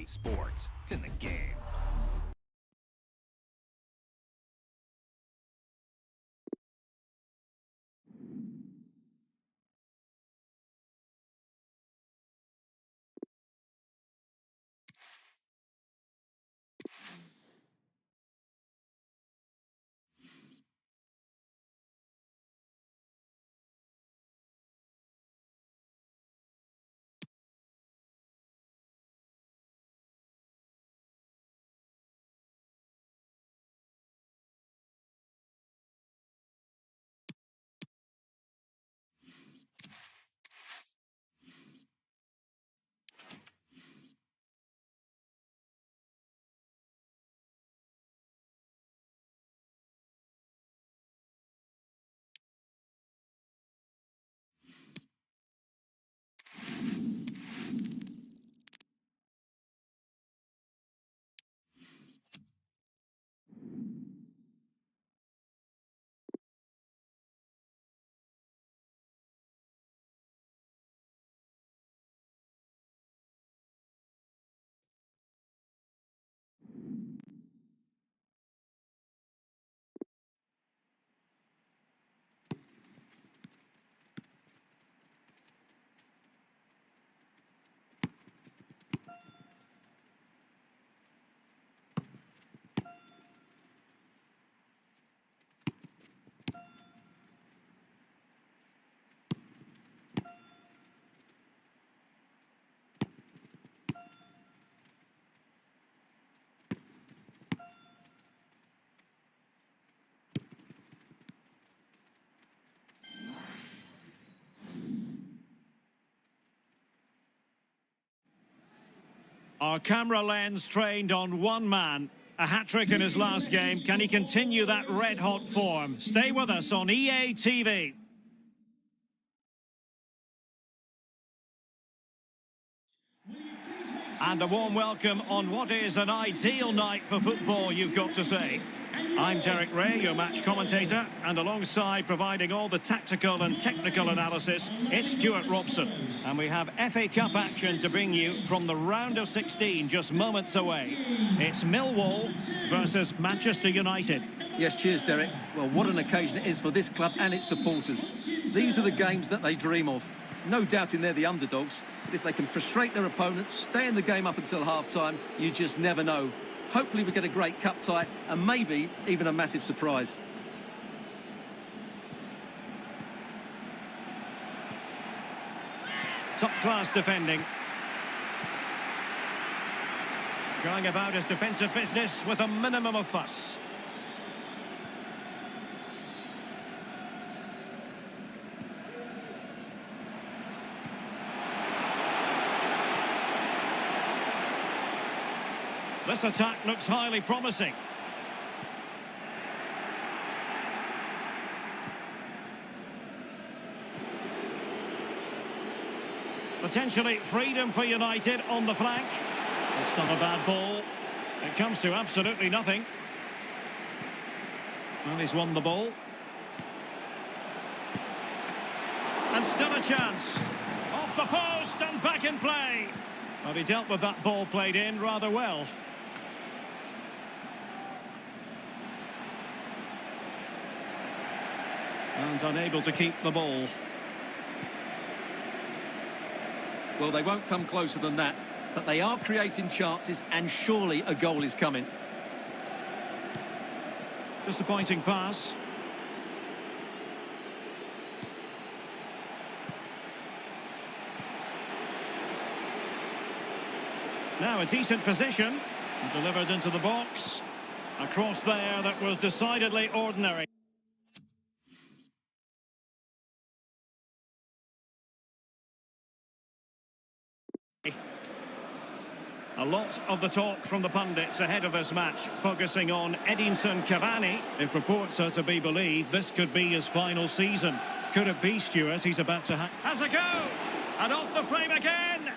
Sports. It's in the game. Our camera lens trained on one man. A hat-trick in his last game. Can he continue that red-hot form? Stay with us on EA TV. And a warm welcome on what is an ideal night for football, you've got to say. I'm Derek Ray, your match commentator, and alongside providing all the tactical and technical analysis, it's Stuart Robson. And we have FA Cup action to bring you from the round of 16, just moments away. It's Millwall versus Manchester United. Yes, cheers, Derek. Well, what an occasion it is for this club and its supporters. These are the games that they dream of. No doubting they're the underdogs, but if they can frustrate their opponents, stay in the game up until half-time, you just never know. Hopefully we get a great cup tie and maybe even a massive surprise. Top-class defending. Going about his defensive business with a minimum of fuss. This attack looks highly promising. Potentially freedom for United on the flank. It's not a bad ball. It comes to absolutely nothing. Well, he's won the ball. And still a chance. Off the post and back in play. Well, he dealt with that ball played in rather well. And unable to keep the ball. Well, they won't come closer than that, but they are creating chances and surely a goal is coming. Disappointing pass. Now a decent position. Delivered into the box. A cross there that was decidedly ordinary. A lot of the talk from the pundits ahead of this match, focusing on Edinson Cavani. If reports are to be believed, this could be his final season. Could it be, Stuart? He's about to has a go! And off the frame again!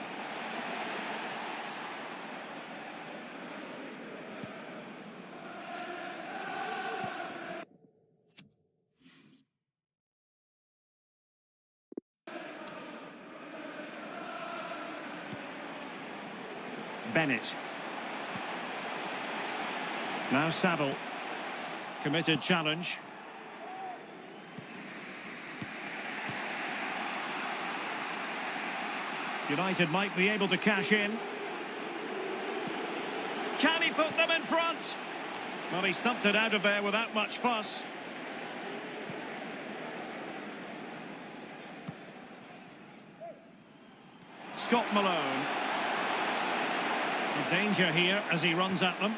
Bennett. Now Saddle. Committed challenge. United might be able to cash in. Can he put them in front? Well, he stumped it out of there without much fuss. Scott Malone. The danger here as he runs at them.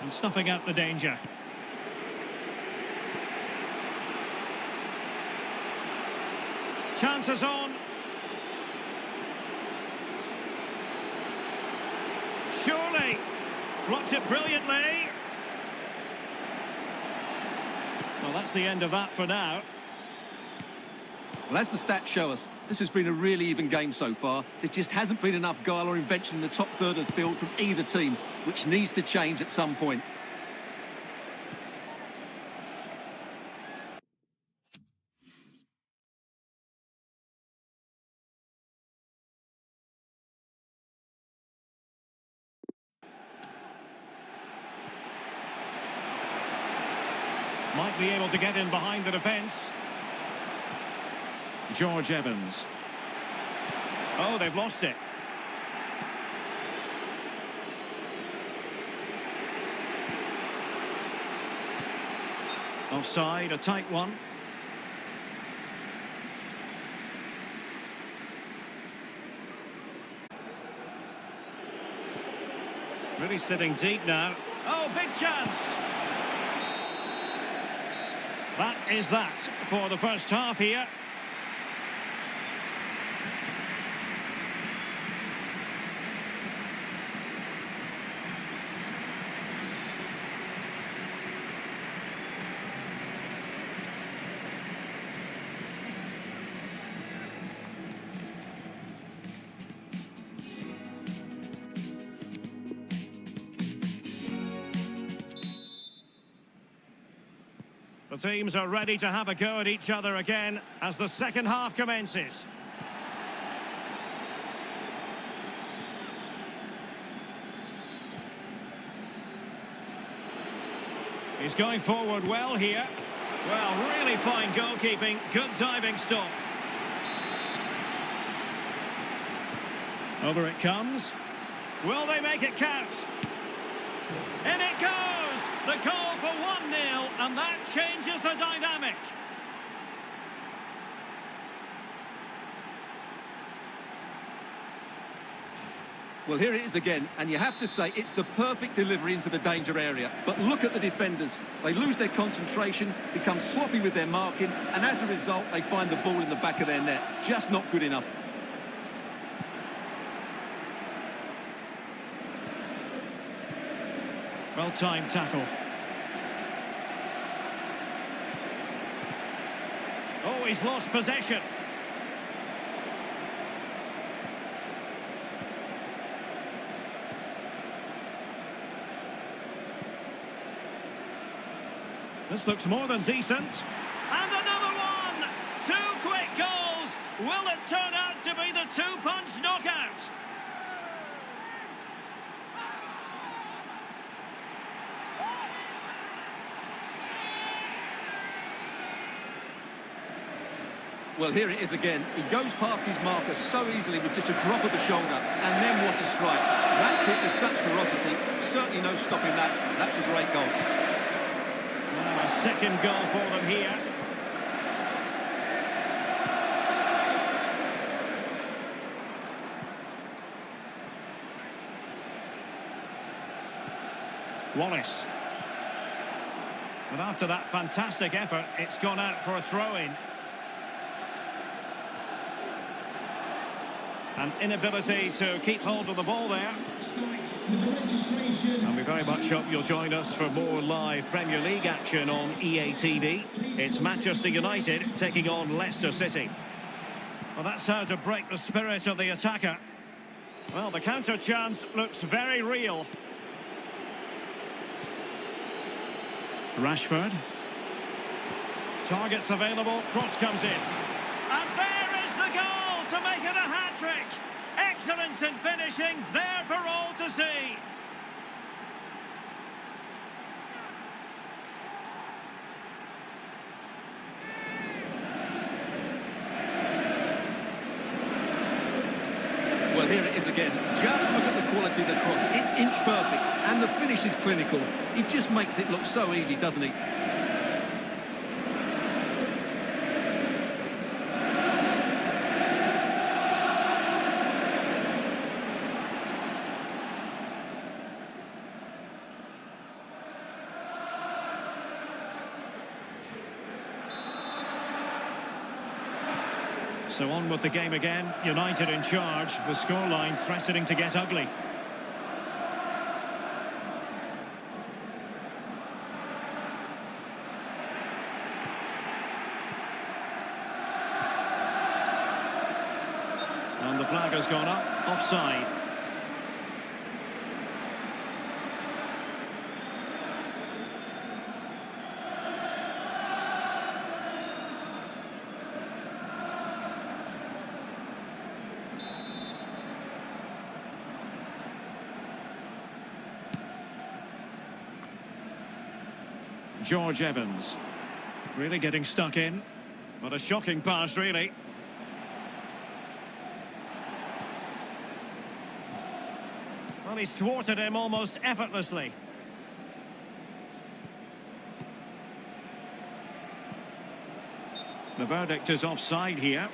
And snuffing out the danger. Chances on. Surely. Blocked it brilliantly. Well, that's the end of that for now. Well, as the stats show us, this has been a really even game so far. There just hasn't been enough guile or invention in the top third of the field from either team, which needs to change at some point. Might be able to get in behind the defence. George Evans. Oh, they've lost it. Offside, a tight one. Really sitting deep now. Oh, big chance! That is that for the first half here. The teams are ready to have a go at each other again as the second half commences. He's going forward well here. Well, really fine goalkeeping, good diving stop. Over it comes. Will they make it count? In it goes! The goal for 1-0, and that changes the dynamic. Well, here it is again, and you have to say it's the perfect delivery into the danger area. But look at the defenders. They lose their concentration, become sloppy with their marking, and as a result, they find the ball in the back of their net. Just not good enough. Well-timed tackle. Oh, he's lost possession. This looks more than decent. And another one! 2 quick goals! Will it turn out to be the two-punch knockout? Well, here it is again. He goes past his marker so easily with just a drop of the shoulder. And then what a strike. That's hit with such ferocity. Certainly no stopping that. That's a great goal. Well, a second goal for them here. Wallace. But after that fantastic effort, it's gone out for a throw-in. An inability to keep hold of the ball there. And we very much hope you'll join us for more live Premier League action on EA TV. It's Manchester United taking on Leicester City. Well, that's how to break the spirit of the attacker. Well, the counter chance looks very real. Rashford. Targets available, cross comes in. And there is the goal to make it a hat-trick. Excellence in finishing, there for all to see. Well, here it is again. Just look at the quality of the cross. It's inch perfect, and the finish is clinical. He just makes it look so easy, doesn't he? So on with the game again. United in charge. The scoreline threatening to get ugly. And the flag has gone up. Offside. George Evans. Really getting stuck in. What a shocking pass, really. Well, he's thwarted him almost effortlessly. The verdict is offside here.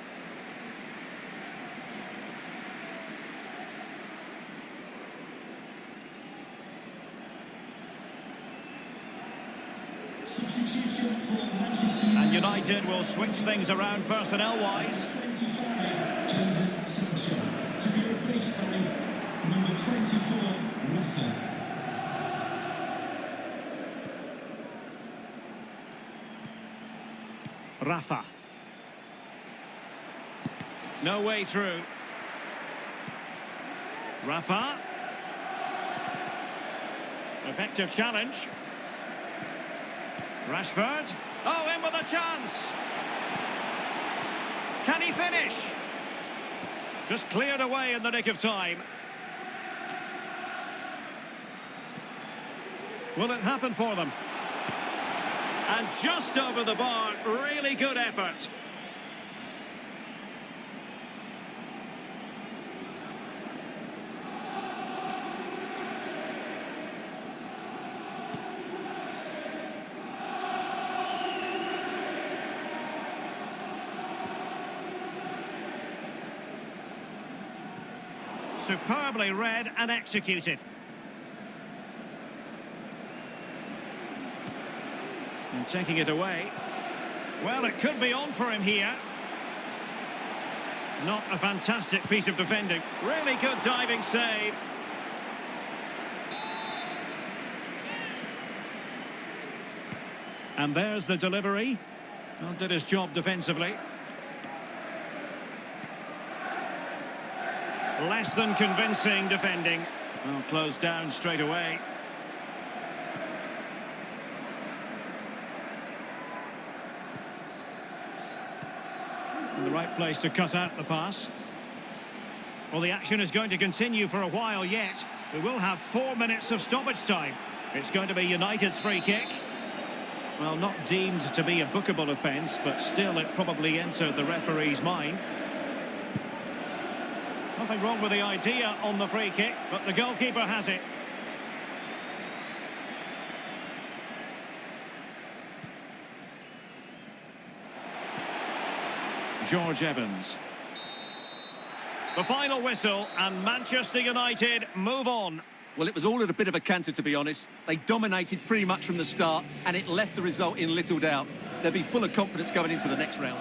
And United will switch things around personnel-wise. To be replaced by number 24, Rafa. Rafa. No way through. Rafa. Effective challenge. Rashford. Oh, in with a chance. Can he finish? Just cleared away in the nick of time. Will it happen for them? And just over the bar, really good effort. Superbly read and executed. And taking it away. Well, it could be on for him here. Not a fantastic piece of defending. Really good diving save. And there's the delivery. Well, did his job defensively. Less than convincing defending. Well, closed down straight away. In the right place to cut out the pass. Well, the action is going to continue for a while yet. We will have 4 minutes of stoppage time. It's going to be United's free kick. Well, not deemed to be a bookable offence, but still it probably entered the referee's mind. Nothing wrong with the idea on the free kick, but the goalkeeper has it. George Evans. The final whistle, and Manchester United move on. Well, it was all at a bit of a canter, to be honest. They dominated pretty much from the start, and it left the result in little doubt. They'll be full of confidence going into the next round.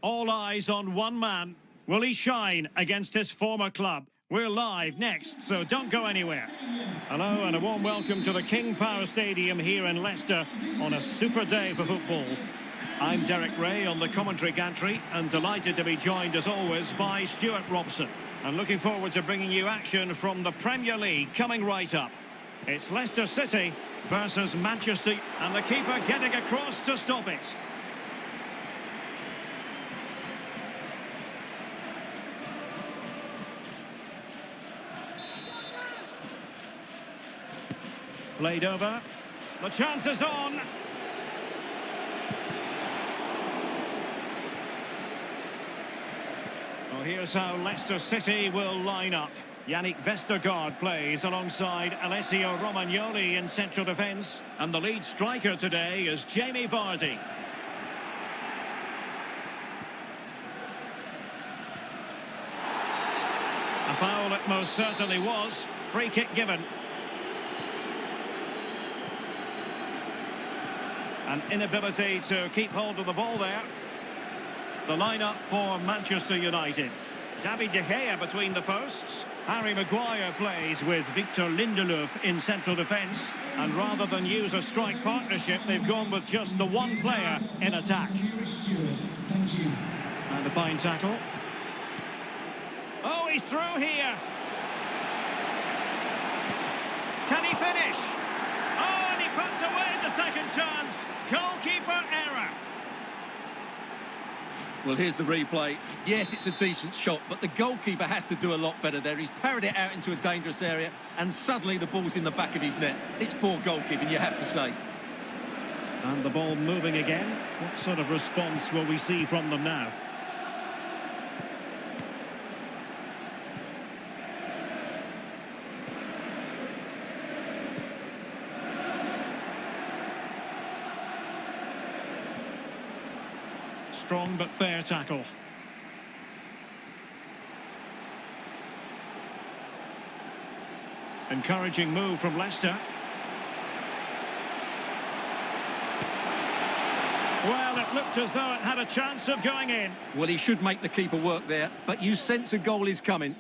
All eyes on one man. Will he shine against his former club? We're live next, so don't go anywhere. Hello and a warm welcome to the King Power Stadium here in Leicester on a super day for football. I'm Derek Ray on the commentary gantry and delighted to be joined as always by Stuart Robson. And looking forward to bringing you action from the Premier League coming right up. It's Leicester City versus Manchester and the keeper getting across to stop it. Played over. The chance is on. Well, here's how Leicester City will line up. Yannick Vestergaard plays alongside Alessio Romagnoli in central defence. And the lead striker today is Jamie Vardy. A foul it most certainly was. Free kick given. An inability to keep hold of the ball there. The lineup for Manchester United. David De Gea between the posts. Harry Maguire plays with Victor Lindelof in central defence. And rather than use a strike partnership, they've gone with just the one player in attack. And a fine tackle. Oh, he's through here. Can he finish? Oh, and he puts away the second chance. Goalkeeper error. Well, here's the replay. Yes, it's a decent shot, but the goalkeeper has to do a lot better there. He's parried it out into a dangerous area, and suddenly the ball's in the back of his net. It's poor goalkeeping, you have to say. And the ball moving again. What sort of response will we see from them now? Strong but fair tackle. Encouraging move from Leicester. Well, it looked as though it had a chance of going in. Well, he should make the keeper work there, but you sense a goal is coming.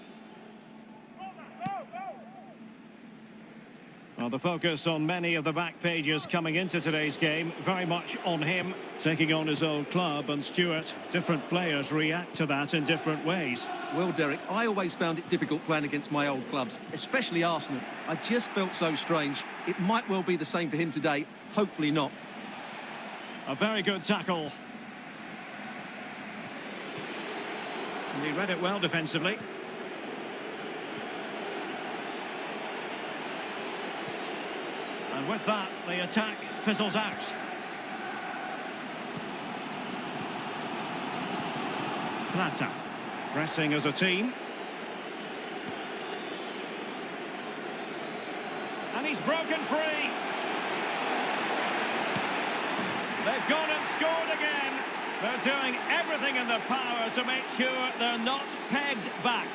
Well, the focus on many of the back pages coming into today's game, very much on him, taking on his old club. And Stuart, different players react to that in different ways. Well, Derek, I always found it difficult playing against my old clubs, especially Arsenal. I just felt so strange. It might well be the same for him today. Hopefully not. A very good tackle. And he read it well defensively. And with that, the attack fizzles out. Plata, pressing as a team. And he's broken free. They've gone and scored again. They're doing everything in their power to make sure they're not pegged back.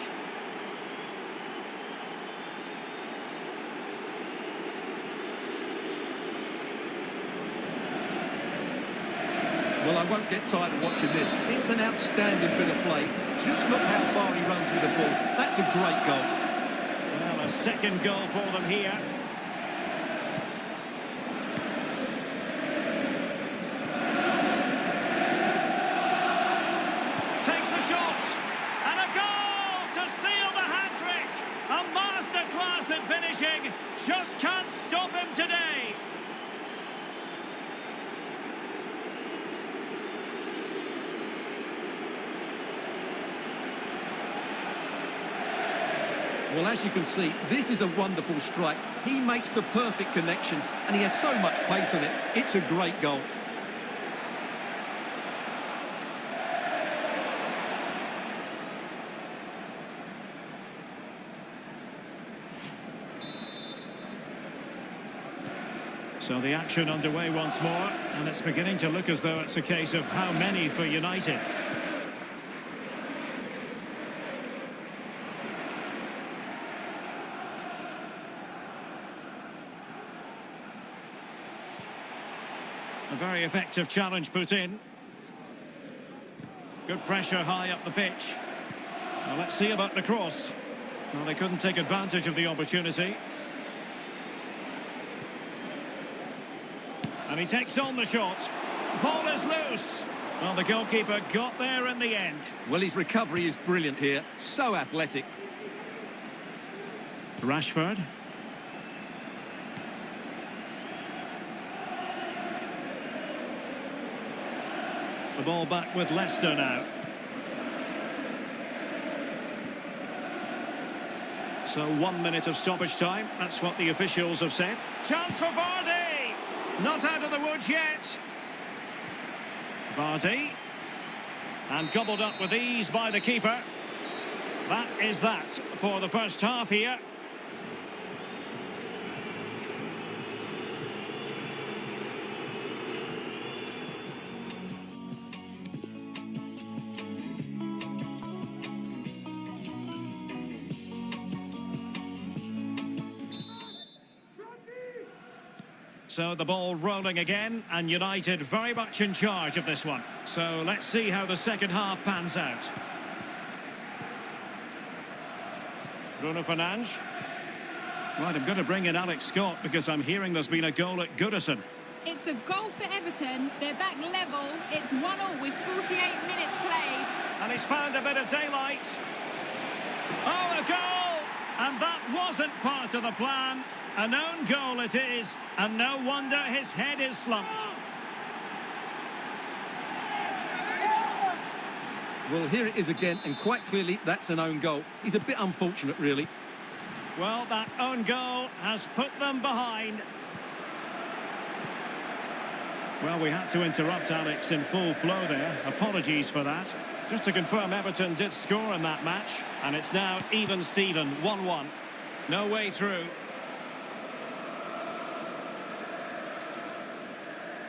Well, I won't get tired of watching this. It's an outstanding bit of play. Just look how far he runs with the ball. That's a great goal. Well, a second goal for them here. Takes the shot. And a goal to seal the hat-trick. A masterclass in finishing. Just can't stop him today. Well, as you can see, this is a wonderful strike. He makes the perfect connection, and he has so much pace on it. It's a great goal. So the action underway once more, and it's beginning to look as though it's a case of how many for United. A very effective challenge put in. Good pressure high up the pitch. Well, let's see about the cross. Well, they couldn't take advantage of the opportunity. And he takes on the shot. Ball is loose. Well, the goalkeeper got there in the end. Well, his recovery is brilliant here. So athletic. Rashford. The ball back with Leicester now. So 1 minute of stoppage time. That's what the officials have said. Chance for Vardy! Not out of the woods yet. Vardy. And gobbled up with ease by the keeper. That is that for the first half here. So the ball rolling again, and United very much in charge of this one. So let's see how the second half pans out. Bruno Fernandes. Right, I'm going to bring in Alex Scott because I'm hearing there's been a goal at Goodison. It's a goal for Everton. They're back level. It's 1-1 with 48 minutes played. And he's found a bit of daylight. Oh, a goal! And that wasn't part of the plan. An own goal it is, and no wonder his head is slumped. Well, here it is again, and quite clearly that's an own goal. He's a bit unfortunate, really. Well, that own goal has put them behind. Well, we had to interrupt Alex in full flow there. Apologies for that. Just to confirm, Everton did score in that match, and it's now even Steven, 1-1. No way through.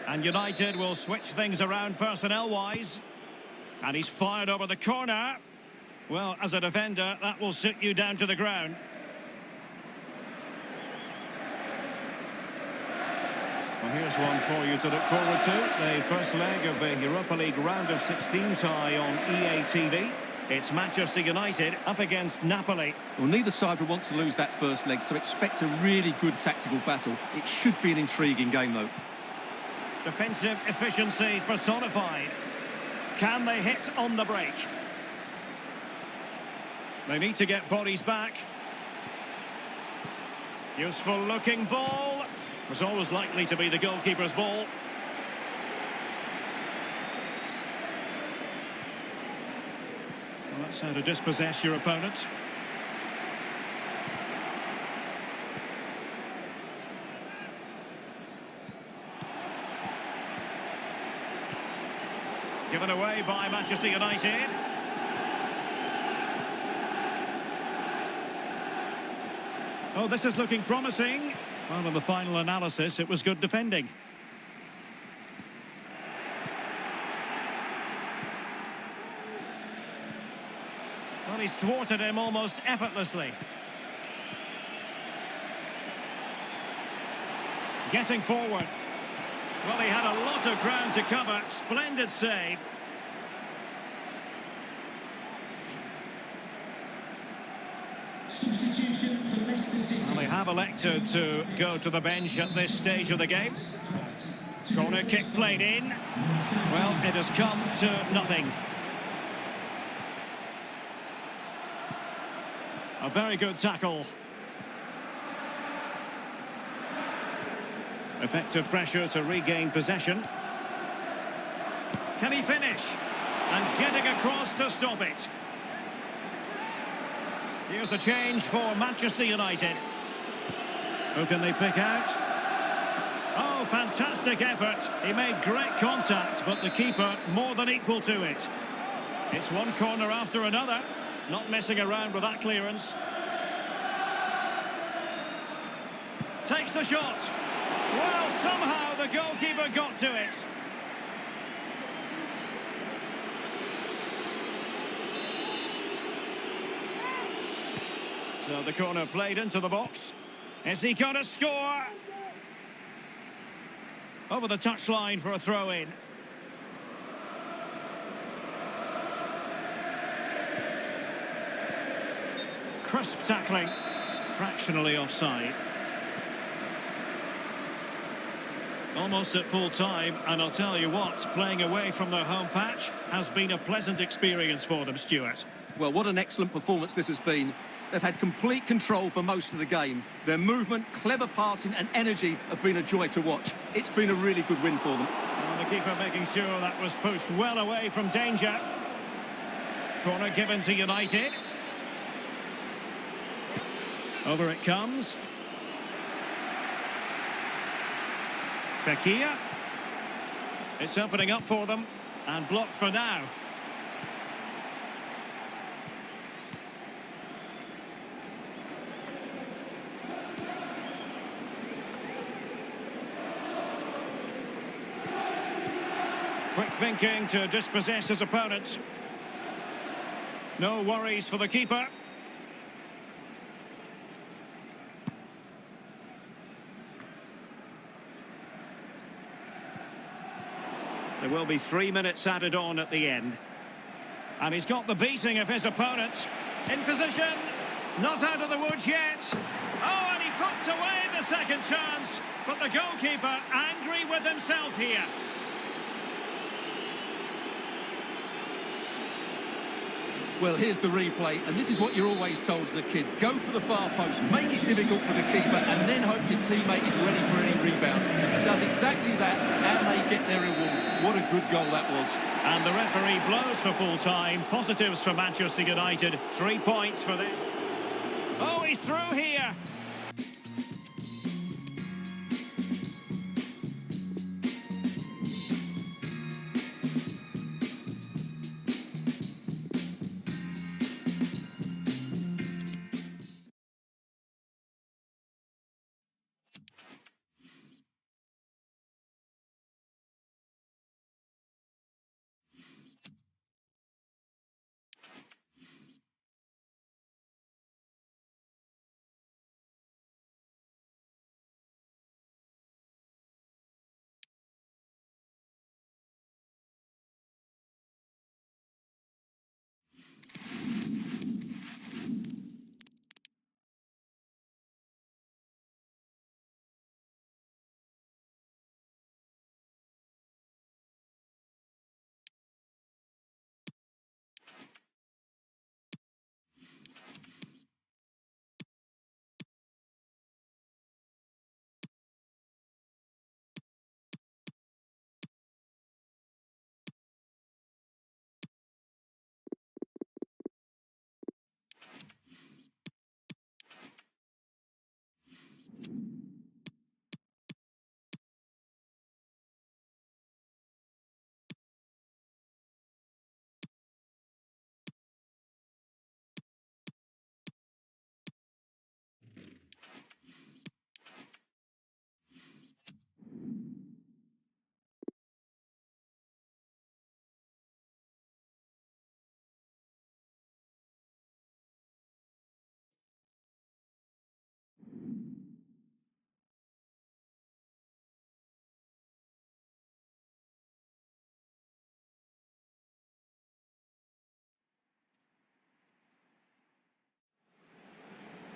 And United will switch things around personnel-wise. And he's fired over the corner. Well, as a defender, that will sit you down to the ground. Well, here's one for you to look forward to. The first leg of the Europa League round of 16 tie on EA TV. It's Manchester United up against Napoli. Well, neither side will want to lose that first leg, so expect a really good tactical battle. It should be an intriguing game, though. Defensive efficiency personified. Can they hit on the break? They need to get bodies back. Useful looking ball. Was always likely to be the goalkeeper's ball. Well, that's how to dispossess your opponent. Given away by Manchester United. Oh, this is looking promising. Well, in the final analysis, it was good defending. Well, he's thwarted him almost effortlessly. Getting forward. Well, he had a lot of ground to cover. Splendid save. Substitution for Leicester City. Well, they have elected to go to the bench at this stage of the game. Corner kick played in. Well, it has come to nothing. A very good tackle. Effective pressure to regain possession. Can he finish? And getting across to stop it. Here's a change for Manchester United. Who can they pick out? Oh, fantastic effort. He made great contact, but the keeper more than equal to it. It's one corner after another. Not messing around with that clearance. Takes the shot. Well, somehow the goalkeeper got to it. So the corner played into the box. Is he going to score? Over the touchline for a throw-in. crisp tackling, fractionally offside. Almost at full time, and I'll tell you what, playing away from their home patch has been a pleasant experience for them, Stuart. Well, what an excellent performance this has been. They've had complete control for most of the game. Their movement, clever passing and energy have been a joy to watch. It's been a really good win for them. And the keeper making sure that was pushed well away from danger. Corner given to United. Over it comes. Fekir. It's opening up for them and blocked for now. Quick thinking to dispossess his opponent. No worries for the keeper. There will be 3 minutes added on at the end. And he's got the beating of his opponent. In position. Not out of the woods yet. Oh, and he puts away the second chance. But the goalkeeper angry with himself here. Well, here's the replay, and this is what you're always told as a kid. Go for the far post, make it difficult for the keeper, and then hope your teammate is ready for any rebound. He does exactly that, and they get their reward. What a good goal that was. And the referee blows for full time. Positives for Manchester United. 3 points for them. Oh, he's through here.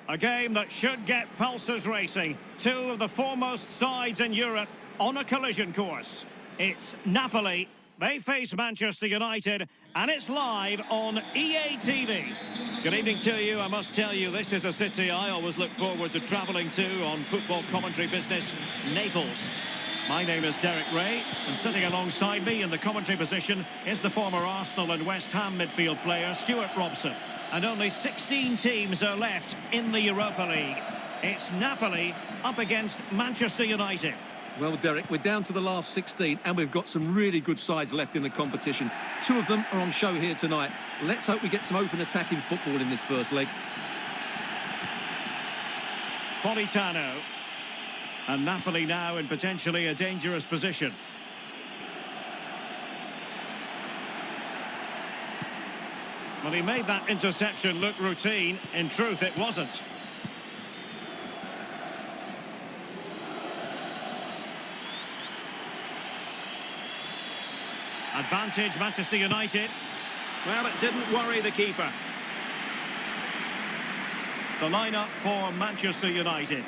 A game that should get pulses racing. Two of the foremost sides in Europe on a collision course. It's Napoli. They face Manchester United, and it's live on EA TV. Good evening to you. I must tell you, this is a city I always look forward to travelling to on football commentary business, Naples. My name is Derek Ray, and sitting alongside me in the commentary position is the former Arsenal and West Ham midfield player, Stuart Robson. And only 16 teams are left in the Europa League. It's Napoli up against Manchester United. Well, Derek, we're down to the last 16, and we've got some really good sides left in the competition. Two of them are on show here tonight. Let's hope we get some open attacking football in this first leg. Politano. And Napoli now in potentially a dangerous position. Well, he made that interception look routine. In truth, it wasn't. Advantage, Manchester United. Well, it didn't worry the keeper. The lineup for Manchester United.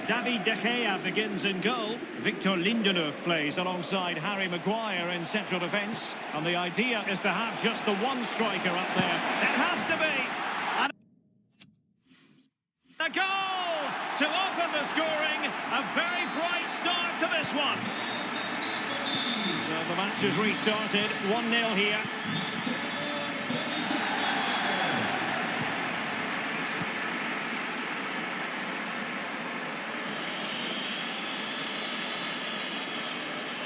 David De Gea begins in goal. Victor Lindelof plays alongside Harry Maguire in central defence. And the idea is to have just the one striker up there. It has to be! And a goal to open the scoring. A very bright start to this one. So the match has restarted. 1-0 here.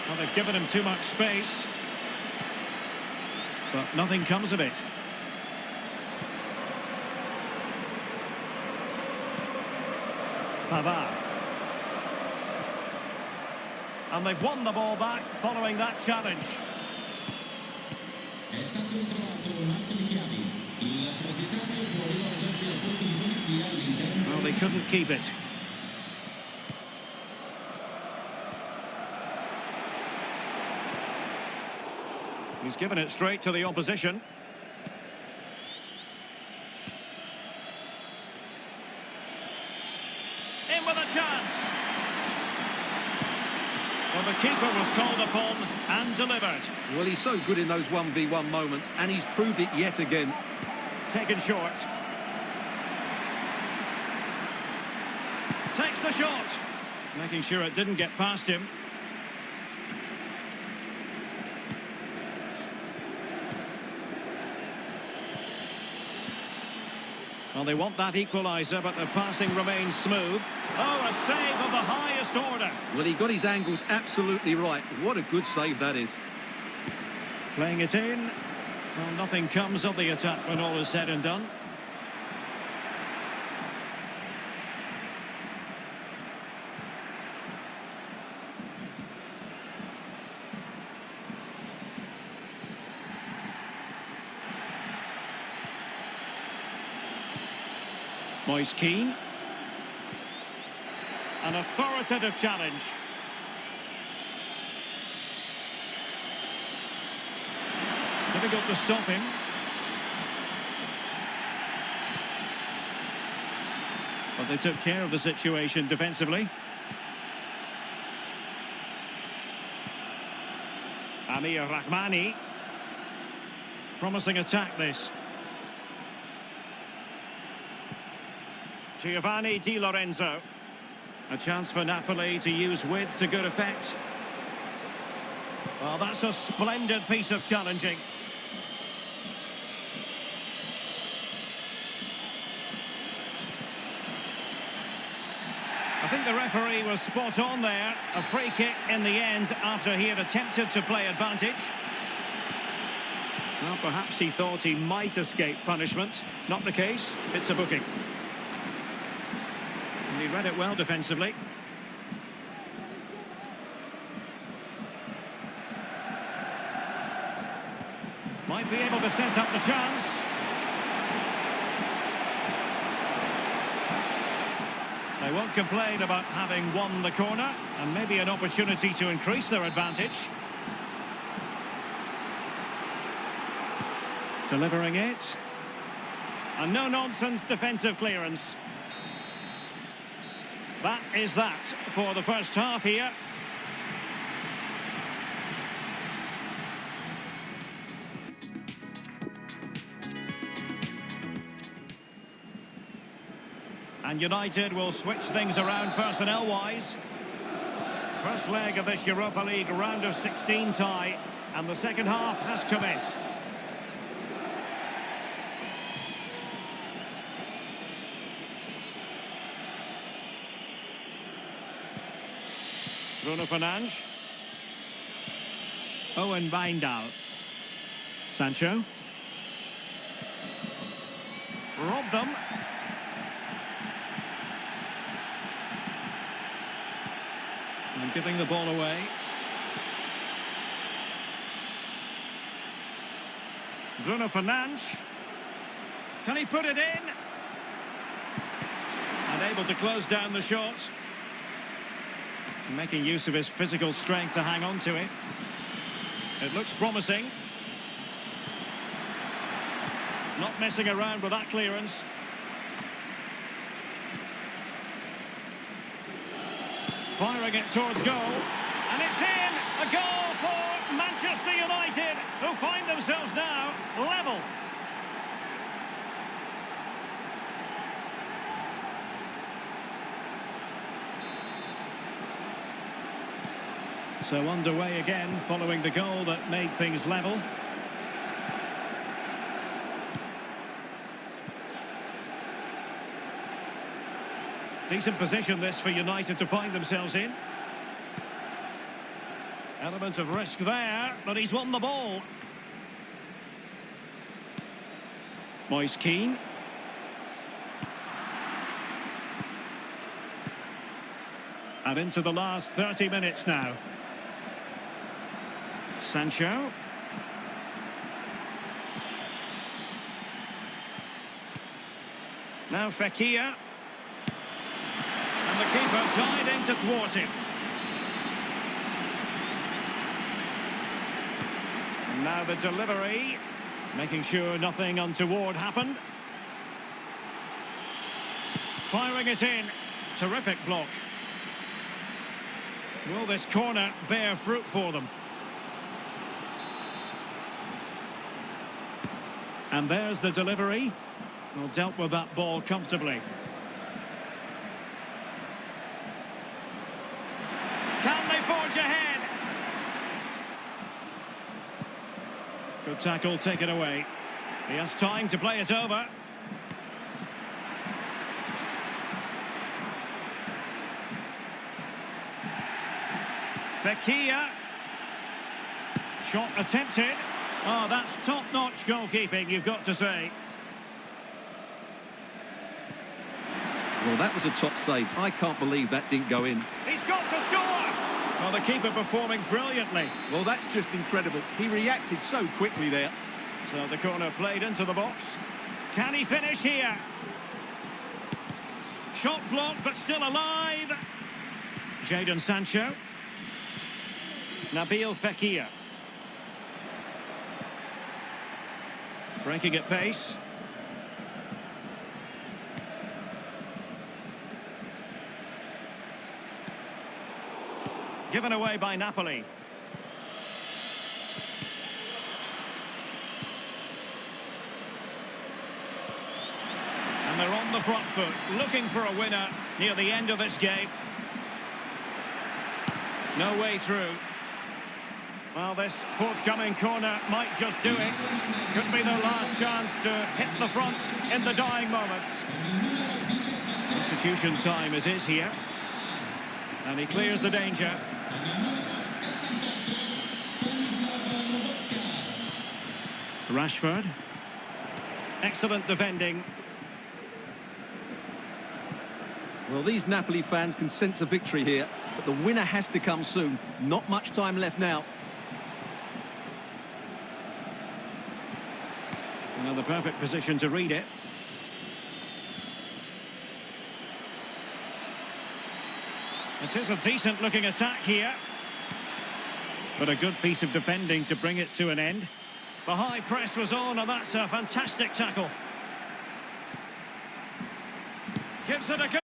Well, they've given him too much space, but nothing comes of it. Pavard. And they've won the ball back following that challenge. È stato ritrovato un mazzo di chiavi. Il proprietario può rivolgersi al posto di polizia all'interno. Well, they couldn't keep it. He's given it straight to the opposition. In with a chance. Well, the keeper was called upon and delivered. Well, he's so good in those 1v1 moments, and he's proved it yet again. Taken short. Takes the shot. Making sure it didn't get past him. Well, they want that equaliser, but the passing remains smooth. Oh, a save of the highest order. Well, he got his angles absolutely right. What a good save that is. Playing it in. Well, nothing comes of the attack when all is said and done. Moise Kean. An authoritative challenge. Difficult to stop him. But they took care of the situation defensively. Amir Rahmani. Promising attack this. Giovanni Di Lorenzo. A chance for Napoli to use width to good effect. Well, that's a splendid piece of challenging. I think the referee was spot on there. A free kick in the end after he had attempted to play advantage. Well, perhaps he thought he might escape punishment. Not the case. It's a booking. And he read it well defensively. Might be able to set up the chance. They won't complain about having won the corner, and maybe an opportunity to increase their advantage. Delivering it. A no-nonsense defensive clearance. That is that for the first half here. And United will switch things around personnel-wise. First leg of this Europa League round of 16 tie, and the second half has commenced. Bruno Fernandes. Owen Wijndal. Sancho. Robbed them. And giving the ball away. Bruno Fernandes. Can he put it in? And able to close down the shot. Making use of his physical strength to hang on to it. It looks promising. Not messing around with that clearance. Firing it towards goal. And it's in! A goal for Manchester United, who find themselves now level. So underway again following the goal that made things level. Decent position this for United to find themselves in. Element of risk there, but he's won the ball. Moise Kean. And into the last 30 minutes now. Sancho. Now Fekir. And the keeper tied in to thwart him. And now the delivery, making sure nothing untoward happened. Firing it in. Terrific block. Will this corner bear fruit for them? And there's the delivery. Well, dealt with that ball comfortably. Can they forge ahead? Good tackle taken away. He has time to play it over. Fekir. Shot attempted. Oh, that's top-notch goalkeeping, you've got to say. Well, that was a top save. I can't believe that didn't go in. He's got to score! Well, the keeper performing brilliantly. Well, that's just incredible. He reacted so quickly there. So the corner played into the box. Can he finish here? Shot blocked, but still alive. Jadon Sancho. Nabil Fekir. Breaking at pace. Given away by Napoli. And they're on the front foot, looking for a winner near the end of this game. No way through. Well, this forthcoming corner might just do it. Could be their last chance to hit the front in the dying moments. Substitution time it is here. And he clears the danger. Rashford. Excellent defending. Well, these Napoli fans can sense a victory here, but the winner has to come soon. Not much time left now. Another perfect position to read it. It is a decent-looking attack here. But a good piece of defending to bring it to an end. The high press was on, and that's a fantastic tackle. Gives it a go.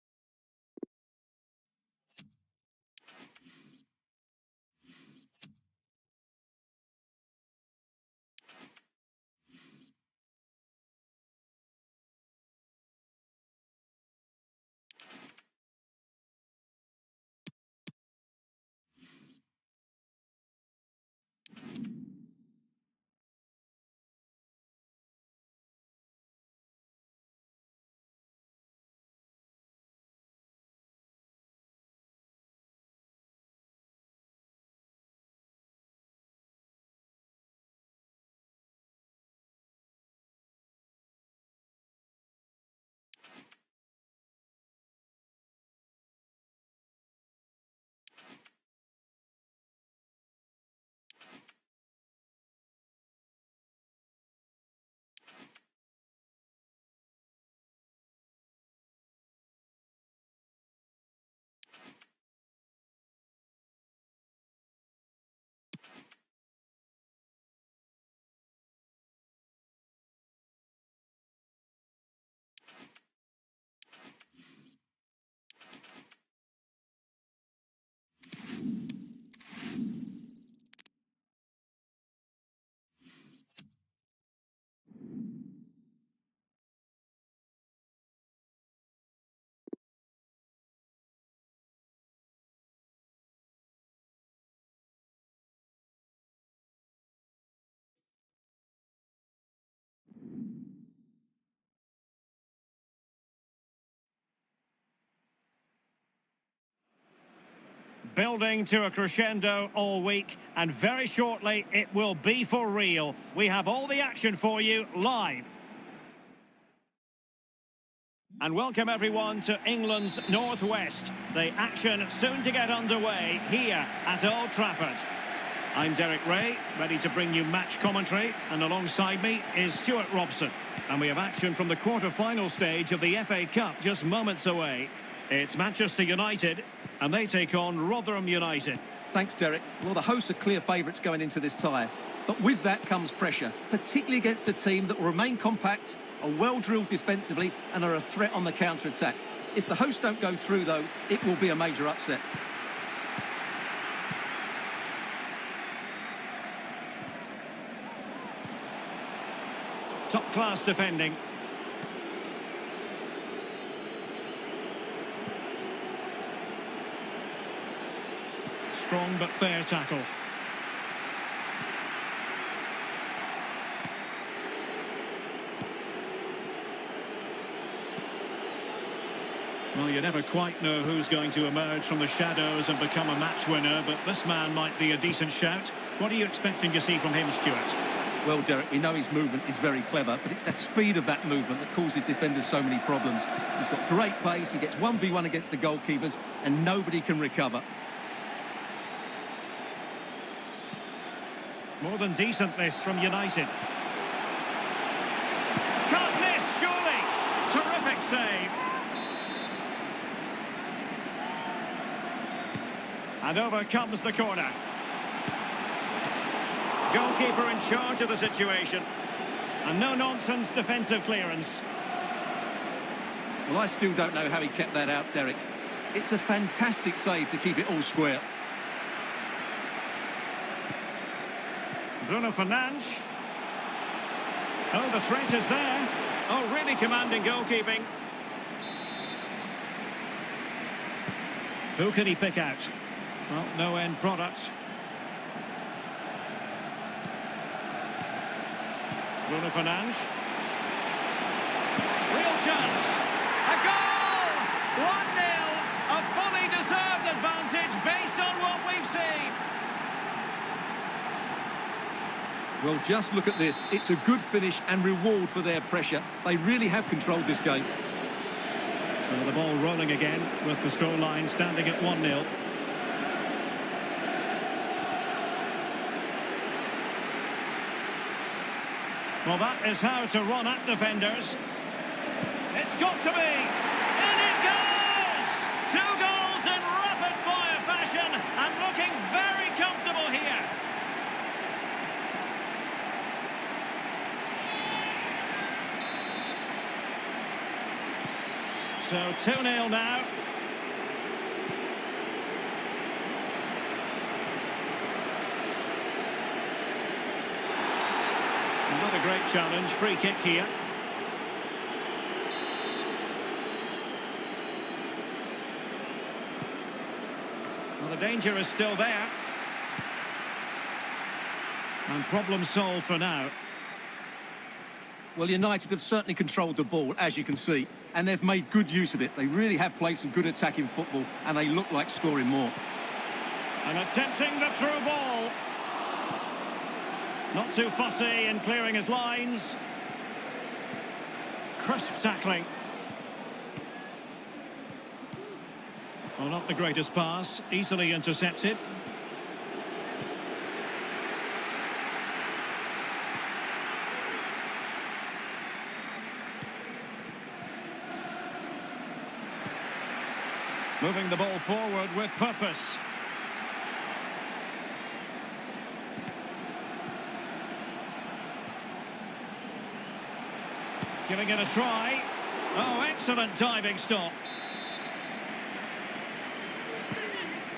building to a crescendo all week, and very shortly it will be for real. We have all the action for you live. And welcome everyone to England's Northwest. The action soon to get underway here at Old Trafford. I'm Derek Ray, ready to bring you match commentary, and alongside me is Stuart Robson. And we have action from the quarter-final stage of the FA Cup just moments away. It's Manchester United, and they take on Rotherham United. Thanks, Derek. Well, the hosts are clear favourites going into this tie. But with that comes pressure, particularly against a team that will remain compact, are well-drilled defensively, and are a threat on the counter-attack. If the hosts don't go through, though, it will be a major upset. Top-class defending. Strong but fair tackle. Well, you never quite know who's going to emerge from the shadows and become a match winner, but this man might be a decent shout. What are you expecting to see from him, Stuart? Well, Derek, we know his movement is very clever, but it's the speed of that movement that causes defenders so many problems. He's got great pace, he gets 1v1 against the goalkeepers, and nobody can recover. More than decent, this from United. Can't miss, surely! Terrific save. And over comes the corner. Goalkeeper in charge of the situation. And no-nonsense defensive clearance. Well, I still don't know how he kept that out, Derek. It's a fantastic save to keep it all square. Bruno Fernandes. Oh, the threat is there. Oh, really commanding goalkeeping. Who can he pick out? Well, no end product. Bruno Fernandes. Real chance. A goal! 1-0. A fully deserved advantage based on what we've seen. Well, just look at this. It's a good finish and reward for their pressure. They really have controlled this game. So the ball rolling again with the scoreline standing at 1-0. Well, that is how to run at defenders. It's got to be. And it goes! 2 goals in rapid-fire fashion and looking very comfortable here. So 2-0 now. Another great challenge, free kick here. Well, the danger is still there. And problem solved for now. Well, United have certainly controlled the ball, as you can see, and they've made good use of it. They really have played some good attacking football, and they look like scoring more. And attempting the through ball. Not too fussy in clearing his lines. Crisp tackling. Well, not the greatest pass. Easily intercepted. Moving the ball forward with purpose. Giving it a try. Oh, excellent diving stop.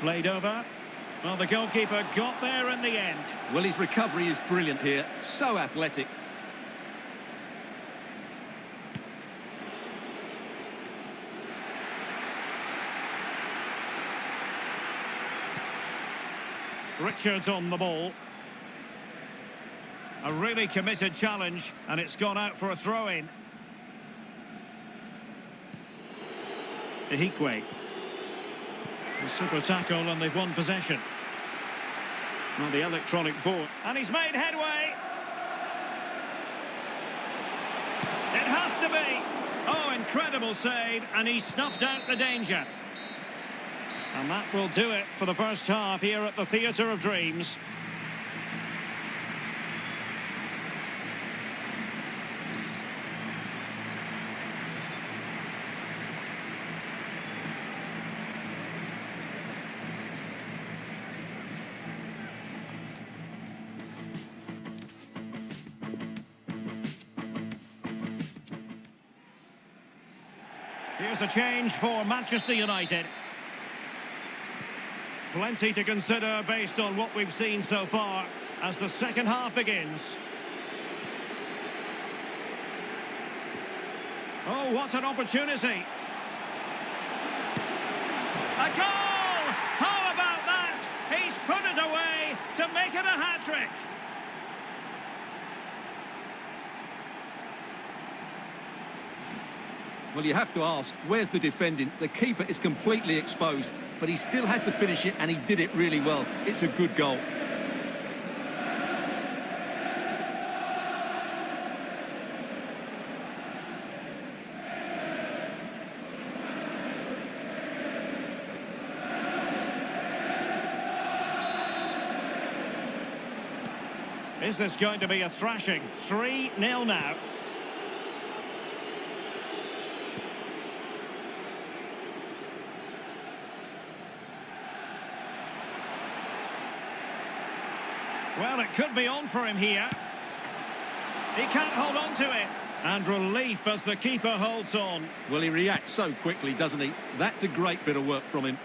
Played over. Well, the goalkeeper got there in the end. Well, his recovery is brilliant here. So athletic. Richards on the ball. A really committed challenge, and it's gone out for a throw-in. Ihikwe. A super tackle and they've won possession. On the electronic board. And he's made headway. It has to be. Oh, incredible save. And he snuffed out the danger. And that will do it for the first half here at the Theatre of Dreams. Here's a change for Manchester United. Plenty to consider based on what we've seen so far as the second half begins. Oh, what an opportunity. A goal! How about that? He's put it away to make it a hat-trick. Well, you have to ask, where's the defending? The keeper is completely exposed, but he still had to finish it, and he did it really well. It's a good goal. Is this going to be a thrashing? 3-0 now. Well, it could be on for him here. He can't hold on to it. And relief as the keeper holds on. Well, he reacts so quickly, doesn't he? That's a great bit of work from him.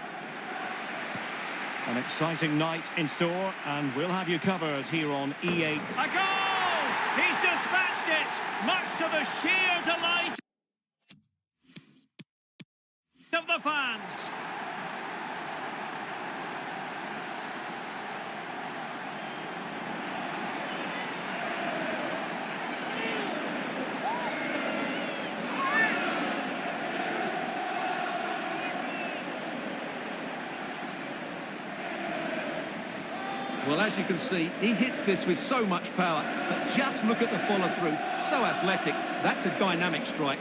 An exciting night in store, and we'll have you covered here on EA. A goal! He's dispatched it, much to the sheer delight of the fans. Well, as you can see, he hits this with so much power, but just look at the follow-through. So athletic. That's a dynamic strike.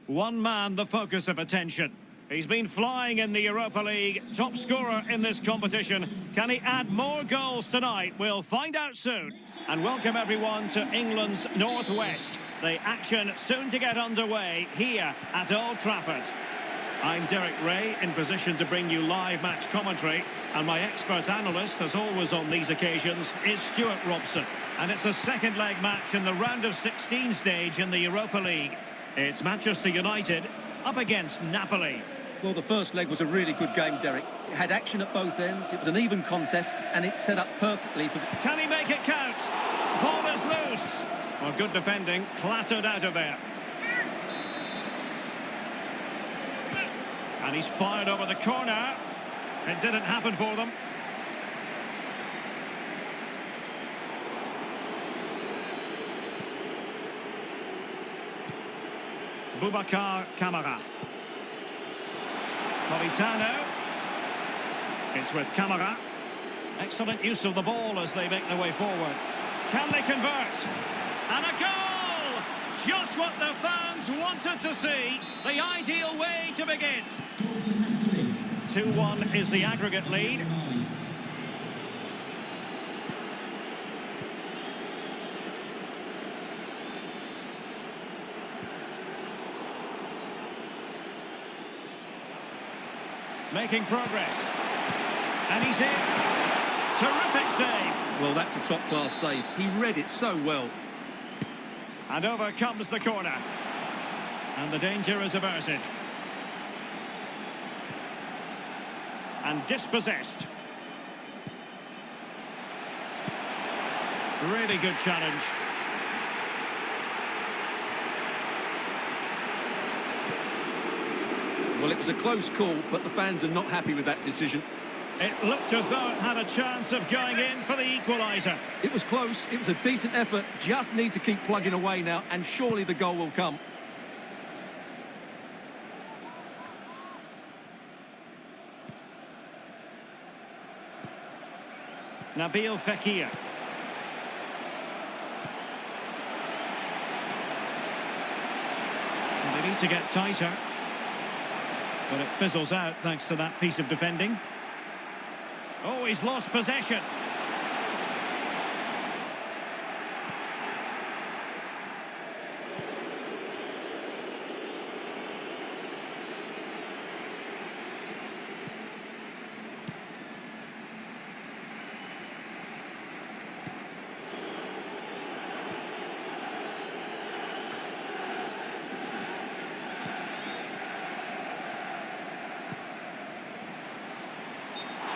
One man the focus of attention. He's been flying in the Europa League, top scorer in this competition. Can he add more goals tonight? We'll find out soon. And welcome everyone to England's Northwest. The action soon to get underway here at Old Trafford. I'm Derek Ray, in position to bring you live match commentary. And my expert analyst, as always on these occasions, is Stuart Robson. And it's a second leg match in the round of 16 stage in the Europa League. It's Manchester United up against Napoli. Well, the first leg was a really good game, Derek. It had action at both ends, it was an even contest, and it's set up perfectly for... Can he make it count? Ball is loose. Well, good defending, clattered out of there. And he's fired over the corner. It didn't happen for them. Boubacar Kamara. Politano. It's with Kamara. Excellent use of the ball as they make their way forward. Can they convert? And a goal! Just what the fans wanted to see. The ideal way to begin. 2-1 is the aggregate lead. Making progress. And he's in. Terrific save. Well, that's a top-class save. He read it so well. And over comes the corner. And the danger is averted. And dispossessed. Really good challenge. Well, it was a close call, but the fans are not happy with that decision. It looked as though it had a chance of going in for the equaliser. It was close, it was a decent effort, just need to keep plugging away now, and surely the goal will come. Nabil Fekir. And they need to get tighter. But it fizzles out thanks to that piece of defending. Oh, he's lost possession.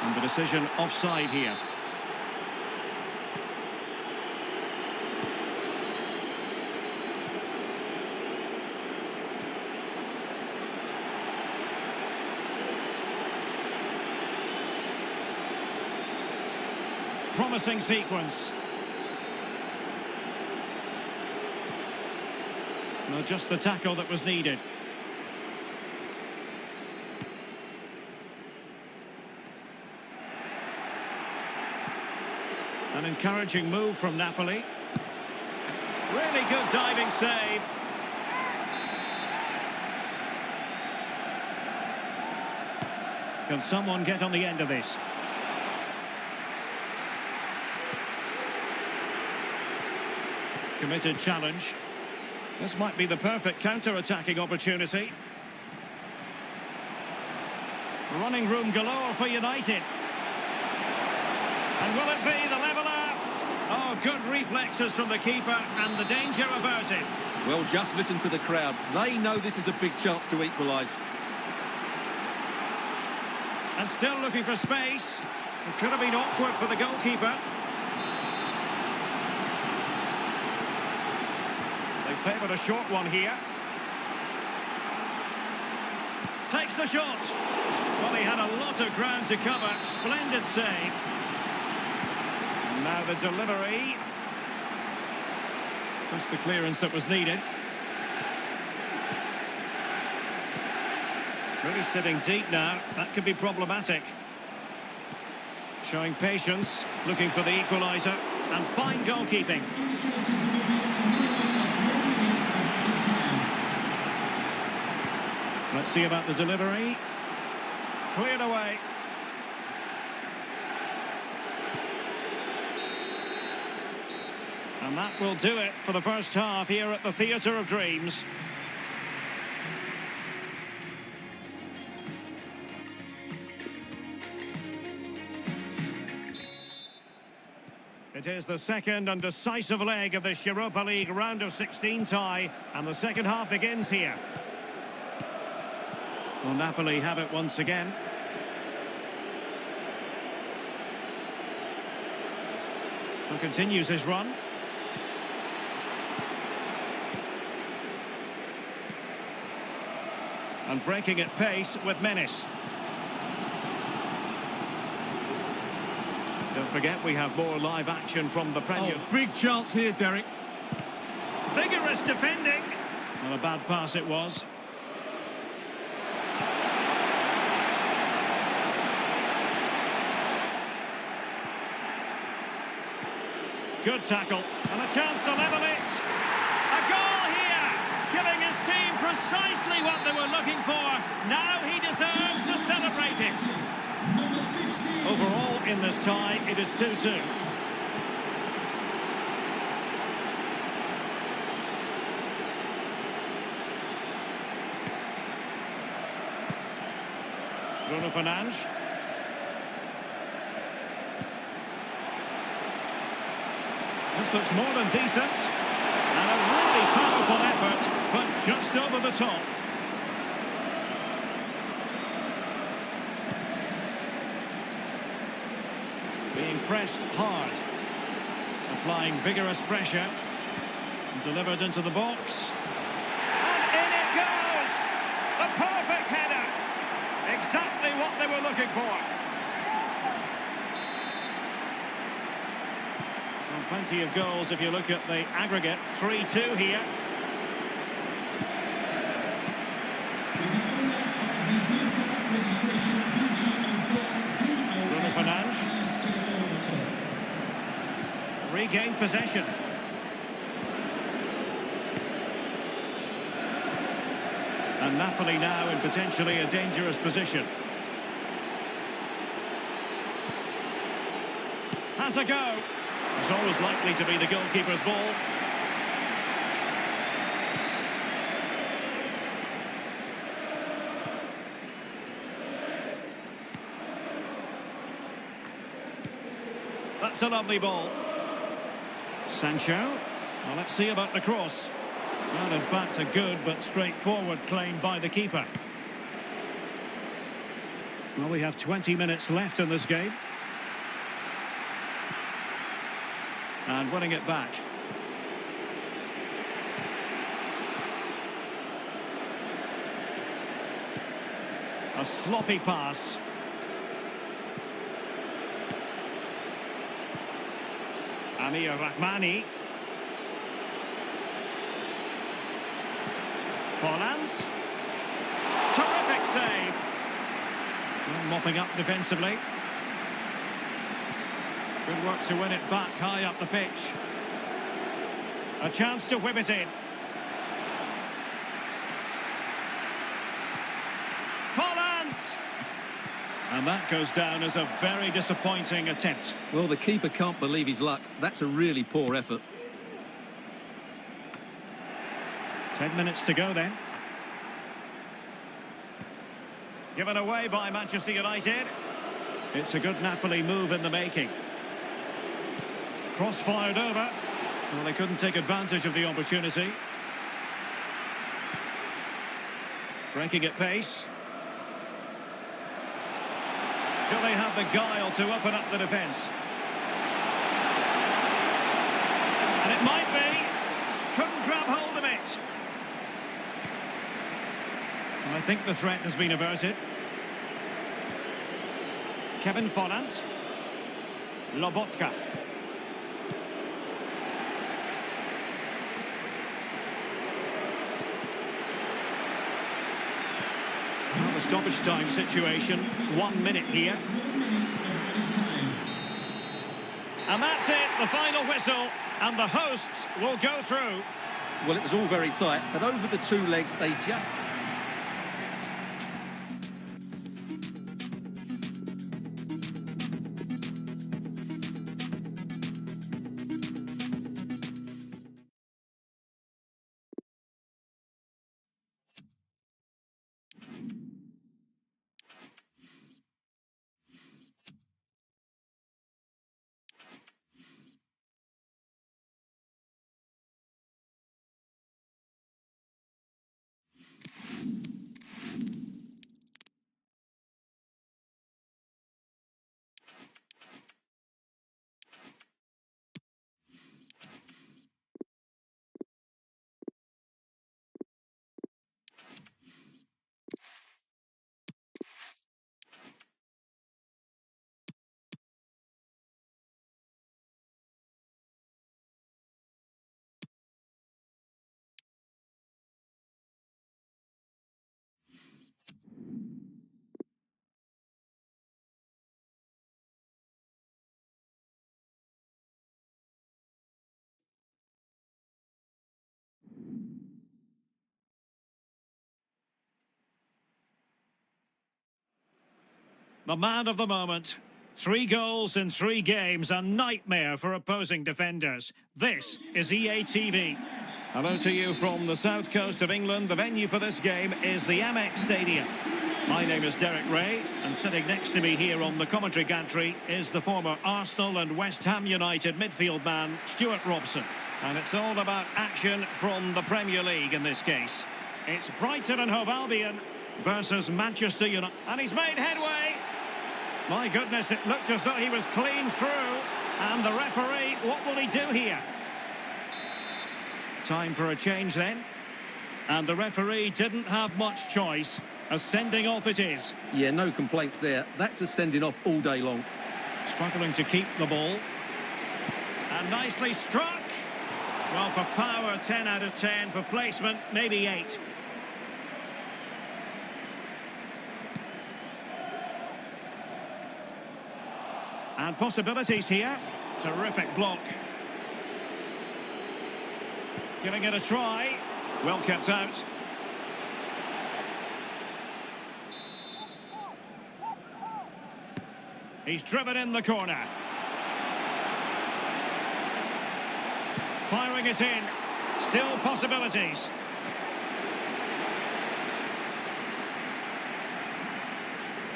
And the decision offside here. Promising sequence. No, just the tackle that was needed. An encouraging move from Napoli. Really good diving save. Can someone get on the end of this? Committed challenge. This might be the perfect counter-attacking opportunity. Running room galore for United. And will it be the leveller? Oh, good reflexes from the keeper and the danger averted. Well, just listen to the crowd. They know this is a big chance to equalise. And still looking for space. It could have been awkward for the goalkeeper. They favoured a short one here. Takes the shot. Well, he had a lot of ground to cover. Splendid save. Now the delivery. Just the clearance that was needed. Really sitting deep now. That could be problematic. Showing patience, looking for the equaliser, and fine goalkeeping. Let's see about the delivery. Cleared away. And that will do it for the first half here at the Theatre of Dreams. It is the second and decisive leg of this Europa League round of 16 tie, and the second half begins here. Will Napoli have it once again? Who continues his run? And breaking at pace with menace. Don't forget we have more live action from the Premier. Oh, big chance here, Derek. Vigorous defending. Not a bad pass it was. Good tackle. And a chance to level it. A goal here. Giving his team precisely what they were looking for. Now he deserves to celebrate it. Overall, in this tie, it is 2-2. Bruno Fernandes. This looks more than decent. And a really powerful effort, but just over the top. Being pressed hard. Applying vigorous pressure. Delivered into the box. And in it goes! A perfect header! Exactly what they were looking for. Well, plenty of goals if you look at the aggregate. 3-2 here. Bruno Fernandes. Regained possession. And Napoli now in potentially a dangerous position. Has a go. It's always likely to be the goalkeeper's ball. That's a lovely ball. Sancho. Well, let's see about the cross. Well, in fact, a good but straightforward claim by the keeper. Well, we have 20 minutes left in this game. And winning it back. A sloppy pass. Amir Rahmani. Holland. Terrific save. Well, mopping up defensively. Good work to win it back high up the pitch. A chance to whip it in. Holland! And that goes down as a very disappointing attempt. Well, the keeper can't believe his luck. That's a really poor effort. 10 minutes to go then. Given away by Manchester United. It's a good Napoli move in the making. Cross fired over. Well, they couldn't take advantage of the opportunity. Breaking at pace. Do they have the guile to open up the defence? And it might be. Couldn't grab hold of it. And I think the threat has been averted. Kevin Volland. Lobotka. Well, the stoppage time situation. 1 minute here. And that's it, the final whistle. And the hosts will go through. Well, it was all very tight, but over the two legs, they just... The man of the moment. 3 goals in 3 games, a nightmare for opposing defenders. This is EA TV. Hello to you from the south coast of England. The venue for this game is the Amex Stadium. My name is Derek Ray, and sitting next to me here on the commentary gantry is the former Arsenal and West Ham United midfield man, Stuart Robson. And it's all about action from the Premier League in this case. It's Brighton and Hove Albion versus Manchester United. And he's made headway. My goodness, it looked as though he was clean through. And the referee, what will he do here? Time for a change then. And the referee didn't have much choice. A sending off it is. Yeah, no complaints there. That's a sending off all day long. Struggling to keep the ball. And nicely struck. Well, for power, 10 out of 10. For placement, maybe 8. And possibilities here. Terrific block. Giving it a try. Well kept out. He's driven in the corner. Firing it in. Still possibilities.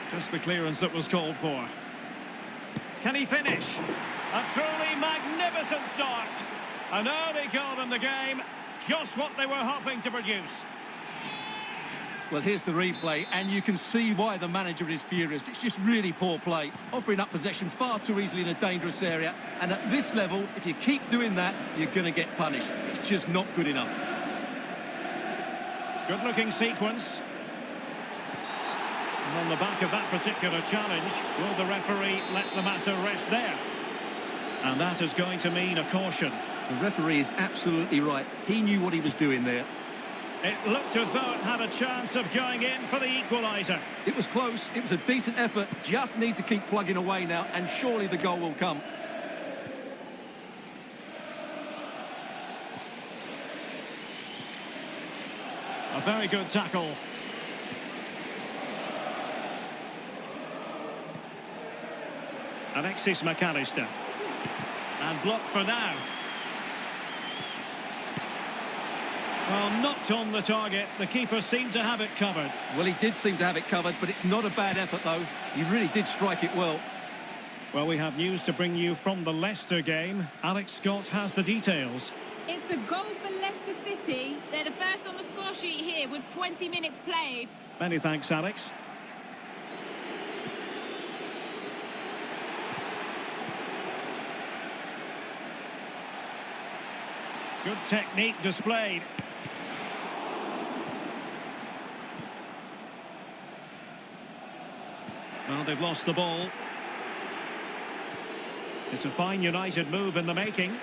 Just the clearance that was called for. Can he finish? A truly magnificent start. An early goal in the game. Just what they were hoping to produce. Well, here's the replay, and you can see why the manager is furious. It's just really poor play, offering up possession far too easily in a dangerous area. And at this level, if you keep doing that, you're going to get punished. It's just not good enough. Good-looking sequence. And on the back of that particular challenge, will the referee let the matter rest there? And that is going to mean a caution. The referee is absolutely right. He knew what he was doing there. It looked as though it had a chance of going in for the equaliser. It was close. It was a decent effort. Just need to keep plugging away now, and surely the goal will come. A very good tackle. Alexis McAllister. And blocked for now. Well, not on the target. The keeper seemed to have it covered. Well, he did seem to have it covered, but it's not a bad effort, though. He really did strike it well. Well, we have news to bring you from the Leicester game. Alex Scott has the details. It's a goal for Leicester City. They're the first on the score sheet here with 20 minutes played. Many thanks, Alex. Good technique displayed. Well, they've lost the ball. It's a fine United move in the making.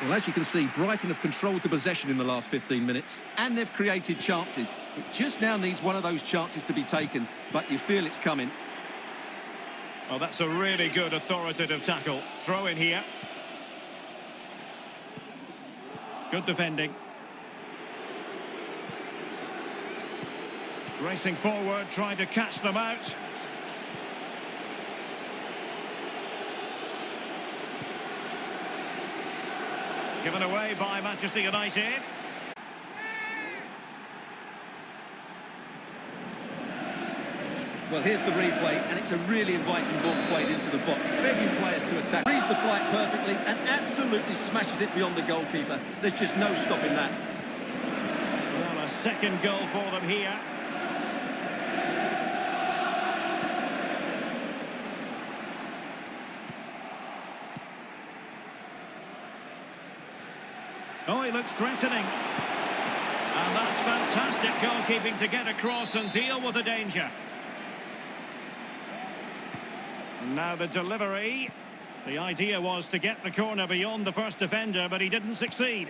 Well, as you can see, Brighton have controlled the possession in the last 15 minutes, and they've created chances. It just now needs one of those chances to be taken, but you feel it's coming. Well, that's a really good authoritative tackle. Throw in here. Good defending. Racing forward, trying to catch them out. Given away by Manchester United. Well, here's the replay, and it's a really inviting ball played into the box. Begging players to attack. Reads the flight perfectly and absolutely smashes it beyond the goalkeeper. There's just no stopping that. Well, a second goal for them here. Oh, he looks threatening. And that's fantastic goalkeeping to get across and deal with the danger. Now the delivery. The idea was to get the corner beyond the first defender, but he didn't succeed.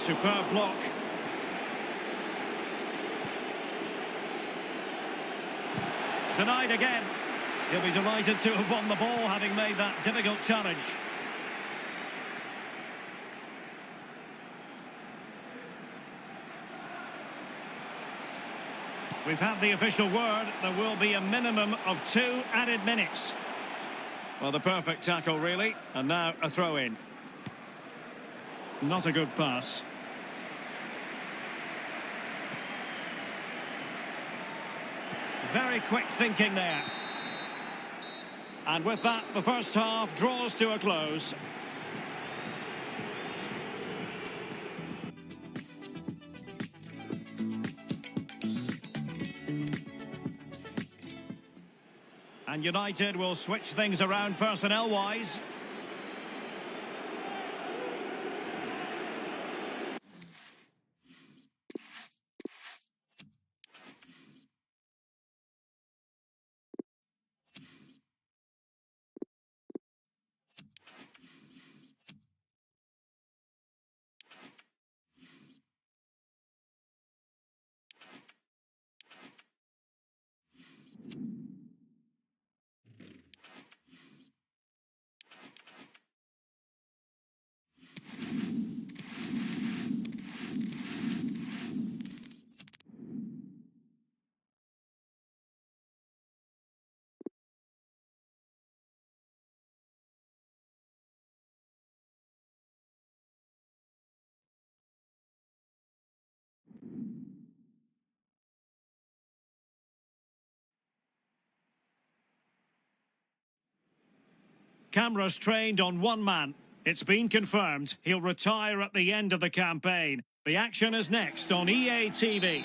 Superb block. Denied again. He'll be delighted to have won the ball, having made that difficult challenge. We've had the official word. There will be a minimum of 2 added minutes. Well, the perfect tackle, really. And now a throw-in. Not a good pass. Very quick thinking there. And with that, the first half draws to a close. And United will switch things around personnel-wise. Cameras trained on one man. It's been confirmed he'll retire at the end of the campaign. The action is next on EA TV.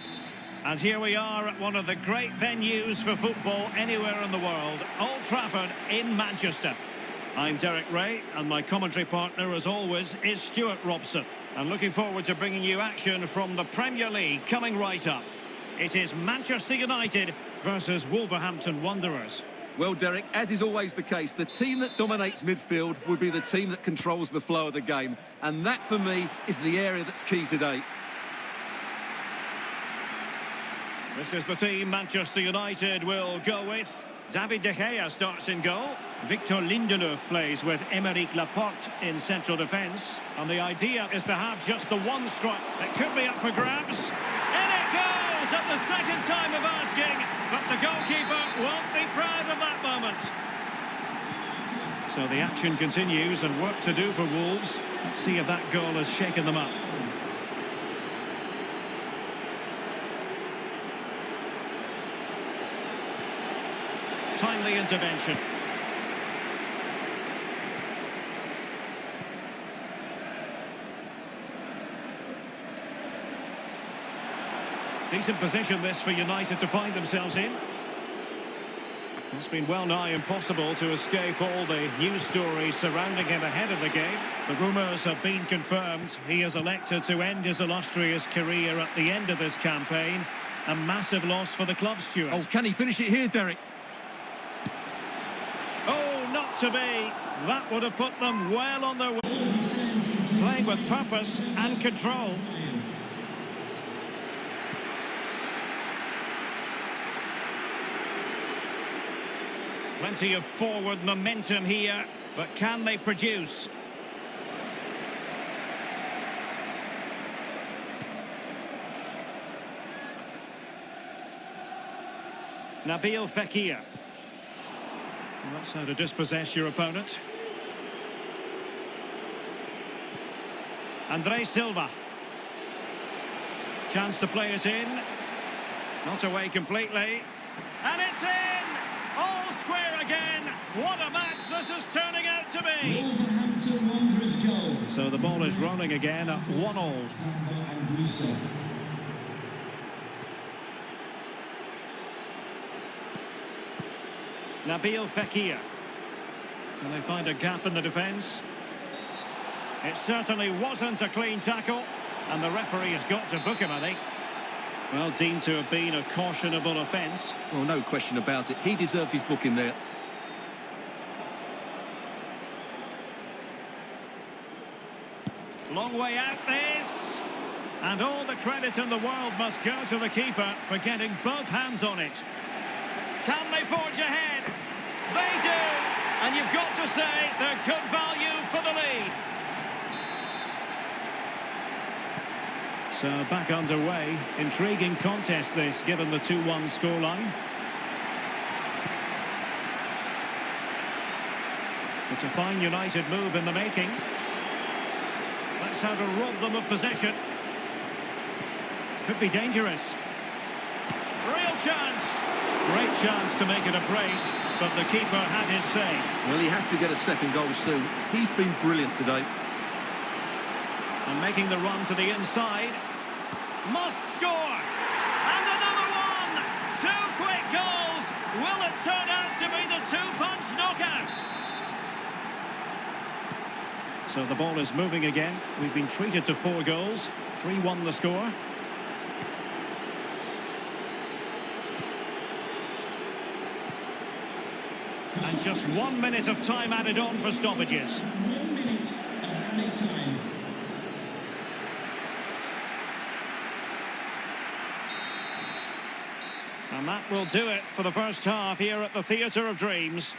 And here we are at one of the great venues for football anywhere in the world, Old Trafford in Manchester. I'm Derek Ray, and my commentary partner, as always, is Stuart Robson. I'm looking forward to bringing you action from the Premier League coming right up. It is Manchester United versus Wolverhampton Wanderers. Well, Derek, as is always the case, the team that dominates midfield would be the team that controls the flow of the game. And that, for me, is the area that's key today. This is the team Manchester United will go with. David De Gea starts in goal. Victor Lindelof plays with Aymeric Laporte in central defence. And the idea is to have just the one strike. It could be up for grabs. In it goes at the second time of asking. But the goalkeeper won't be proud of that moment. So the action continues and work to do for Wolves. Let's see if that goal has shaken them up. Timely intervention. Decent position this for United to find themselves in. It's been well nigh impossible to escape all the news stories surrounding him ahead of the game. The rumours have been confirmed. He has elected to end his illustrious career at the end of this campaign. A massive loss for the club, Stuart. Oh, can he finish it here, Derek? Oh, not to be. That would have put them well on their way. Playing with purpose and control. Plenty of forward momentum here, but can they produce? Nabil Fekir. That's how to dispossess your opponent. Andre Silva. Chance to play it in. Not away completely. And it's in! All square again. What a match this is turning out to be. Wolverhampton Wanderers goal. So the ball is rolling again at 1-all. Nabil Fekir. Can they find a gap in the defence? It certainly wasn't a clean tackle, and the referee has got to book him, I think. Well, deemed to have been a cautionable offence. Well, no question about it. He deserved his booking there. Long way out this. And all the credit in the world must go to the keeper for getting both hands on it. Can they forge ahead? They do. And you've got to say they're good value for the lead. So back underway. Intriguing contest this, given the 2-1 scoreline. It's a fine United move in the making. That's how to rob them of possession. Could be dangerous. Real chance. Great chance to make it a brace, but the keeper had his say. Well, he has to get a second goal soon. He's been brilliant today. And making the run to the inside. Must score! And another one! 2 quick goals! Will it turn out to be the 2-punch knockout? So the ball is moving again. We've been treated to 4 goals. 3-1 the score. And just 1 minute of time added on for stoppages. 1 minute of added time. And that will do it for the first half here at the Theatre of Dreams.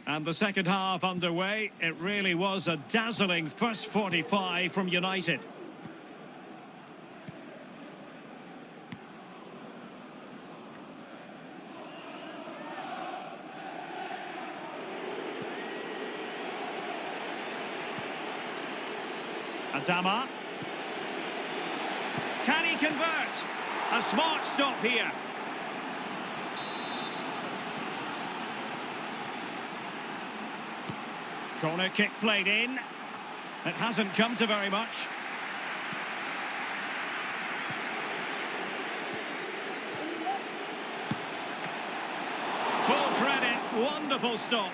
And the second half underway. It really was a dazzling first 45 from United. Adama. Can he convert? A smart stop here. Corner kick played in. It hasn't come to very much. Full credit. Wonderful stop.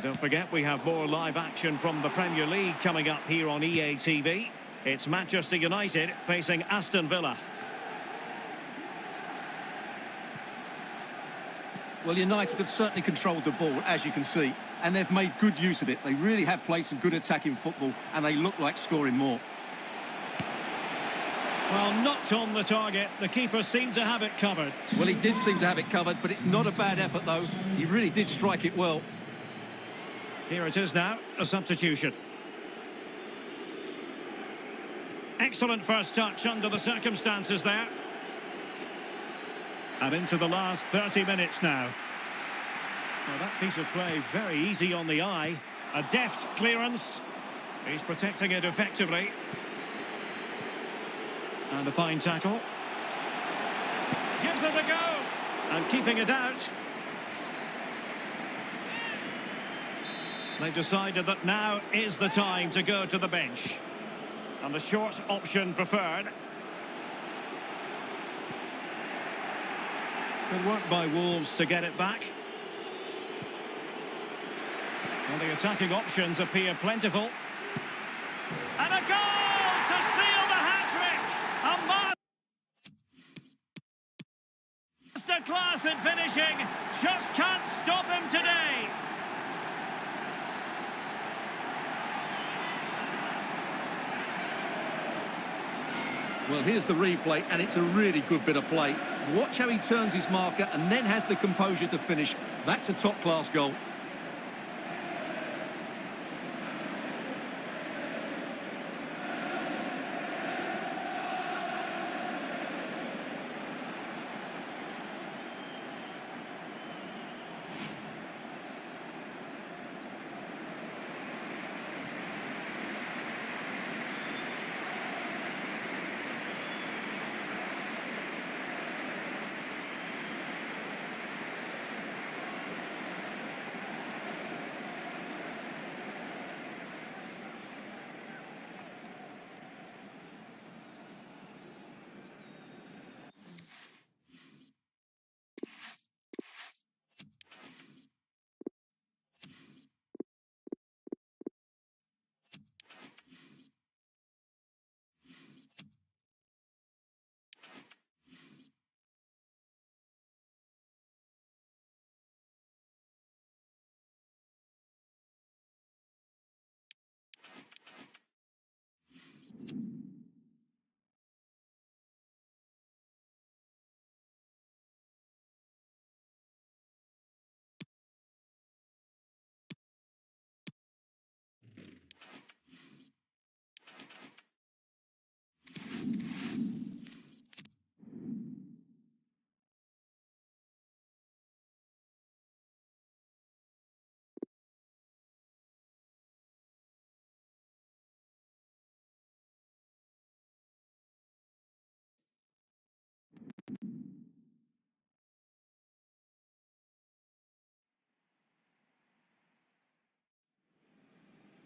Don't forget, we have more live action from the Premier League coming up here on EA TV. It's Manchester United facing Aston Villa. Well, United have certainly controlled the ball, as you can see, and they've made good use of it. They really have played some good attacking football, and they look like scoring more. Well, knocked on the target. The keeper seemed to have it covered. Well, he did seem to have it covered, but it's not a bad effort, though. He really did strike it well. Here it is now, a substitution. Excellent first touch under the circumstances there. And into the last 30 minutes now. Well, that piece of play very easy on the eye. A deft clearance. He's protecting it effectively. And a fine tackle. Gives it a go. And keeping it out. They've decided that now is the time to go to the bench. And the short option preferred. Good work by Wolves to get it back. And the attacking options appear plentiful. And a goal to seal the hat-trick! A masterclass in finishing. Just can't stop him today. Well, here's the replay, and it's a really good bit of play. Watch how he turns his marker and then has the composure to finish. That's a top-class goal.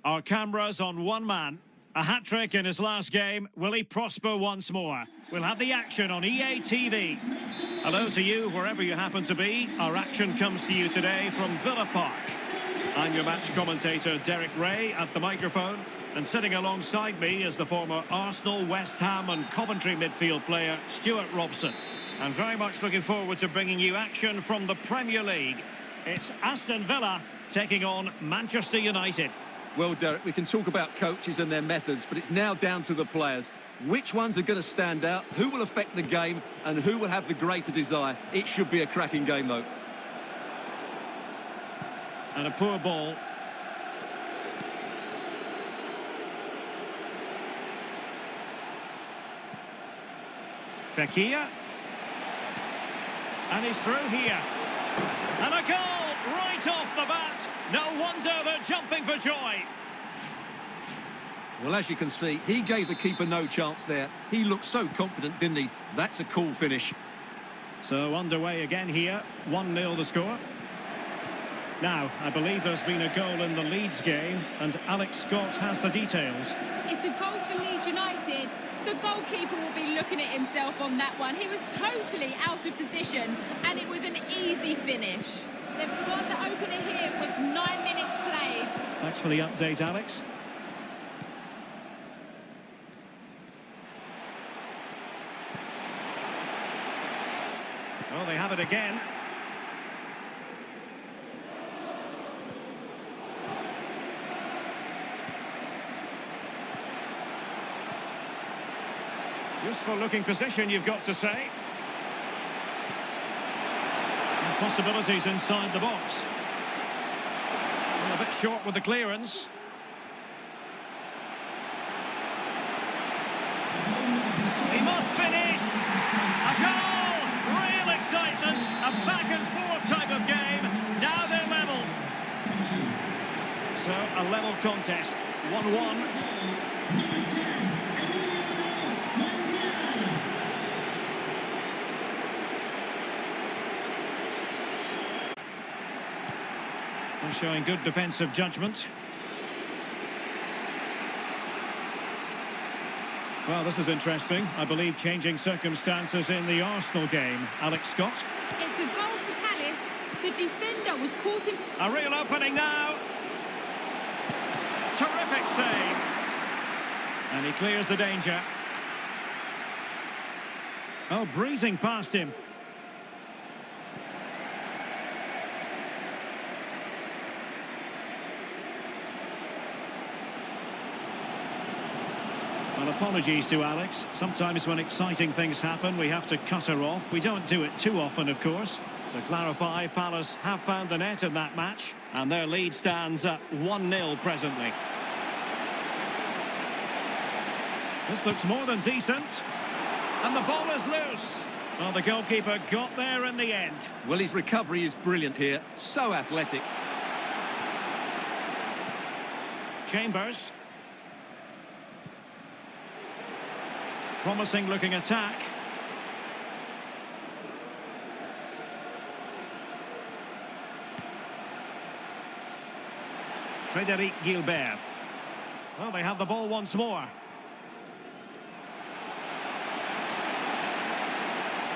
Our cameras on one man. A hat-trick in his last game. Will he prosper once more? We'll have the action on EA TV. Hello to you, wherever you happen to be. Our action comes to you today from Villa Park. I'm your match commentator, Derek Ray, at the microphone. And sitting alongside me is the former Arsenal, West Ham and Coventry midfield player, Stuart Robson. And very much looking forward to bringing you action from the Premier League. It's Aston Villa taking on Manchester United. Well, Derek, we can talk about coaches and their methods, but it's now down to the players. Which ones are going to stand out, who will affect the game, and who will have the greater desire? It should be a cracking game, though. And a poor ball. Fekir. And he's through here. And a goal right off the bat. No wonder they're jumping for joy. Well, as you can see, he gave the keeper no chance there. He looked so confident, didn't he? That's a cool finish. So underway again here. 1-0 the score. Now, I believe there's been a goal in the Leeds game, and Alex Scott has the details. It's a goal for Leeds United. The goalkeeper will be looking at himself on that one. He was totally out of position, and it was an easy finish. They've scored the opener here with 9 minutes played. Thanks for the update, Alex. Oh, they have it again. Useful looking position, you've got to say. And possibilities inside the box. Well, a bit short with the clearance. He must finish. A goal! Real excitement. A back and forth type of game. Now they're level. So a level contest. 1-1. Showing good defensive judgment. Well, this is interesting. I believe changing circumstances in the Arsenal game. Alex Scott. It's a goal for Palace. The defender was caught in... A real opening now. Terrific save. And he clears the danger. Oh, breezing past him. Well, apologies to Alex. Sometimes when exciting things happen, we have to cut her off. We don't do it too often, of course. To clarify, Palace have found the net in that match, and their lead stands at 1-0 presently. This looks more than decent. And the ball is loose. Well, the goalkeeper got there in the end. Well, his recovery is brilliant here. So athletic. Chambers. Promising looking attack. Frédéric Guilbert. Well, they have the ball once more.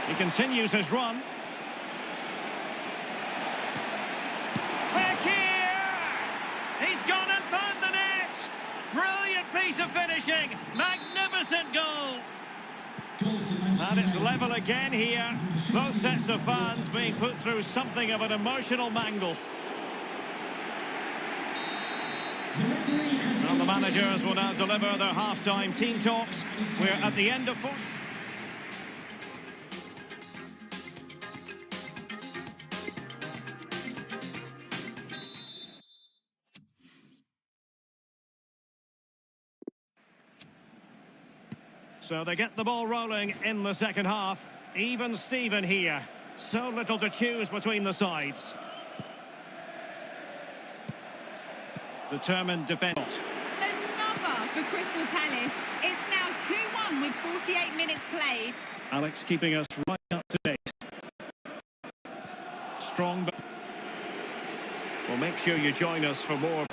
He continues his run. Fekir! He's gone and found the net! Brilliant piece of finishing! Magnificent goal! And it's level again here. Both sets of fans being put through something of an emotional mangle. Well, the managers will now deliver their half-time team talks. We're at the end of four. So they get the ball rolling in the second half. Even Steven here. So little to choose between the sides. Determined defense. Another for Crystal Palace. It's now 2-1 with 48 minutes played. Alex keeping us right up to date. Strong. Well, make sure you join us for more.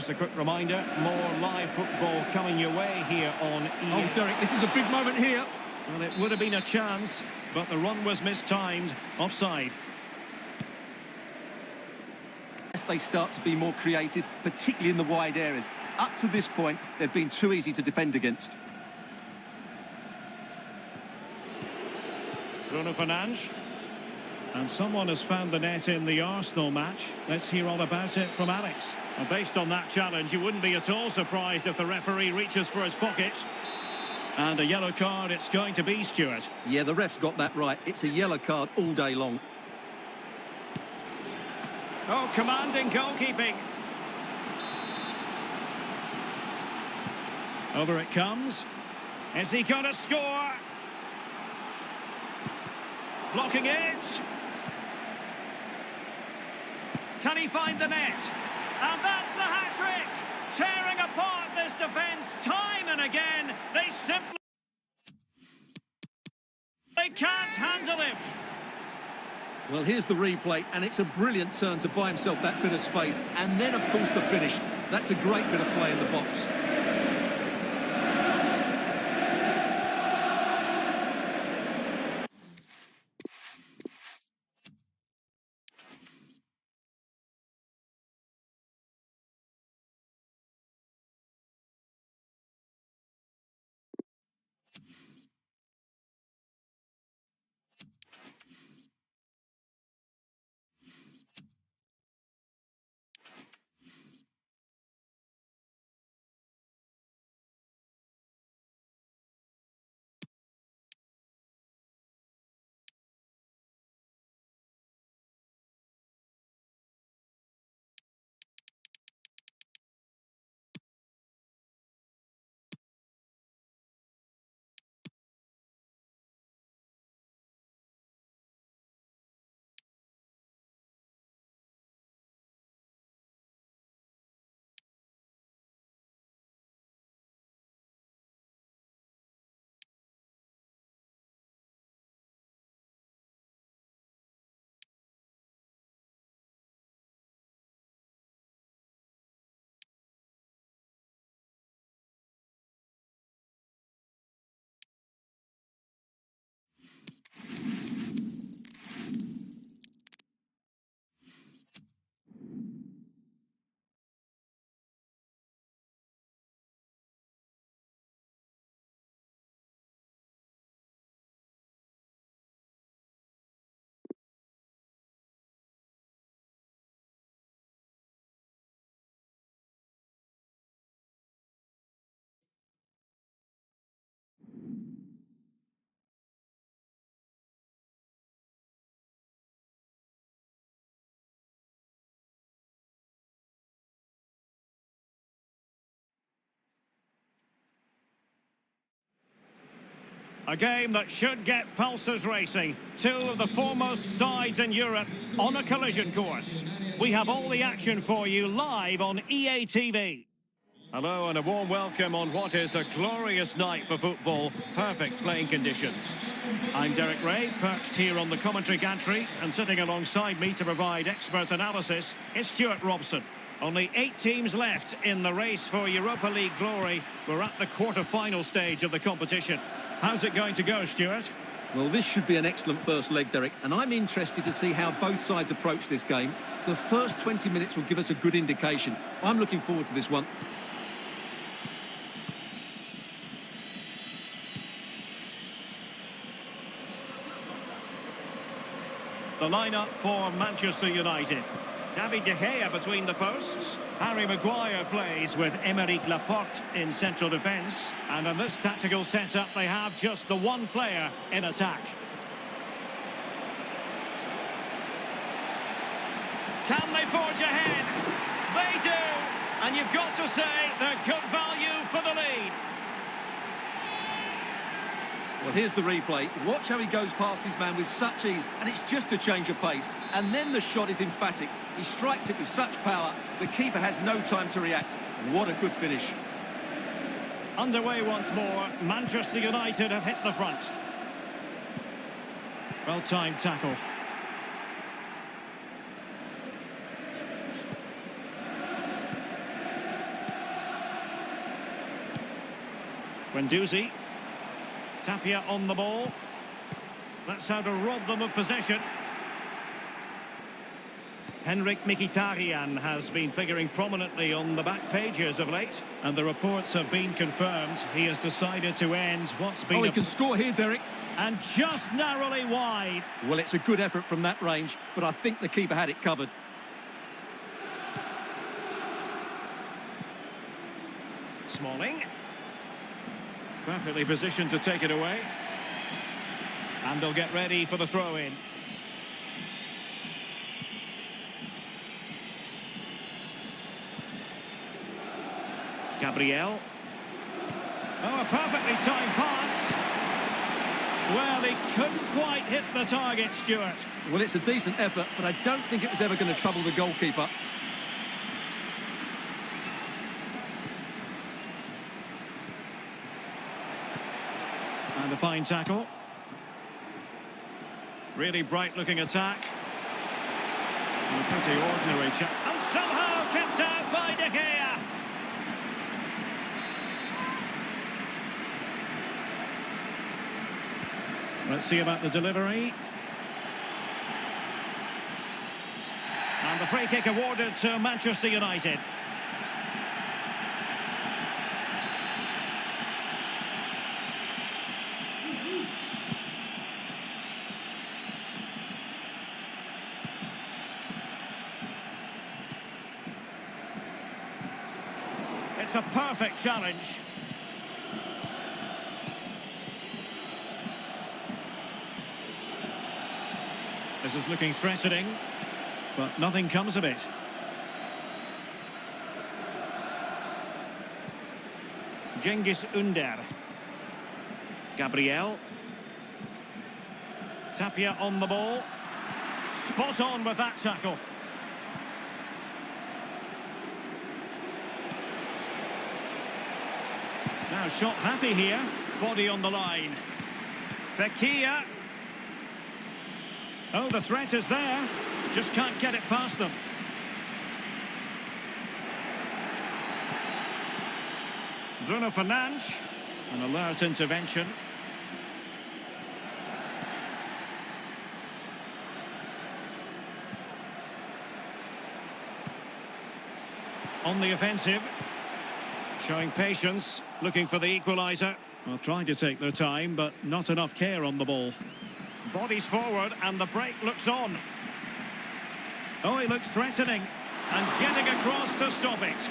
Just a quick reminder, more live football coming your way here on EA. Oh, Derek, this is a big moment here. Well, it would have been a chance, but the run was mistimed. Offside. As they start to be more creative, particularly in the wide areas. Up to this point, they've been too easy to defend against. Bruno Fernandes. And someone has found the net in the Arsenal match. Let's hear all about it from Alex. And based on that challenge, you wouldn't be at all surprised if the referee reaches for his pocket. And a yellow card it's going to be, Stuart. Yeah, the ref's got that right. It's a yellow card all day long. Oh, commanding goalkeeping. Over it comes. Is he going to score? Blocking it. Can he find the net? And that's the hat-trick. Tearing apart this defence time and again. They simply can't handle him. Well, here's the replay, and it's a brilliant turn to buy himself that bit of space. And then, of course, the finish. That's a great bit of play in the box. A game that should get pulses racing. Two of the foremost sides in Europe on a collision course. We have all the action for you live on EA TV. Hello and a warm welcome on what is a glorious night for football. Perfect playing conditions. I'm Derek Ray, perched here on the commentary gantry, and sitting alongside me to provide expert analysis is Stuart Robson. Only 8 teams left in the race for Europa League glory. We're at the quarter-final stage of the competition. How's it going to go, Stuart? Well, this should be an excellent first leg, Derek, and I'm interested to see how both sides approach this game. The first 20 minutes will give us a good indication. I'm looking forward to this one. The lineup for Manchester United. David De Gea between the posts. Harry Maguire plays with Aymeric Laporte in central defence. And in this tactical setup, they have just the one player in attack. Can they forge ahead? They do! And you've got to say they're good value for the lead. Well, here's the replay. Watch how he goes past his man with such ease, and it's just a change of pace. And then the shot is emphatic. He strikes it with such power, the keeper has no time to react. What a good finish. Underway once more. Manchester United have hit the front. Well-timed tackle. Guendouzi. Tapia on the ball. That's how to rob them of possession. Henrik Mkhitaryan has been figuring prominently on the back pages of late, and the reports have been confirmed. He has decided to end what's been He can score here, Derek. and just narrowly wide. Well, it's a good effort from that range, but I think the keeper had it covered. Smalling. Perfectly positioned to take it away. And they'll get ready for the throw-in. Gabriel. Oh, a perfectly timed pass. Well, he couldn't quite hit the target, Stuart. Well, it's a decent effort, but I don't think it was ever going to trouble the goalkeeper. And a fine tackle. Really bright-looking attack. And a pretty ordinary chap. And somehow kept out by De Gea. Let's see about the delivery. And the free kick awarded to Manchester United. It's a perfect challenge. This is looking threatening, but nothing comes of it. Cengiz Ünder. Gabriel. Tapia on the ball. Spot on with that tackle. Now shot happy here. Body on the line. Fekir. Oh, the threat is there. Just can't get it past them. Bruno Fernandes. An alert intervention. On the offensive. Showing patience. Looking for the equaliser. Well, trying to take their time, but not enough care on the ball. Bodies forward and the break looks on. Oh, he looks threatening and getting across to stop it.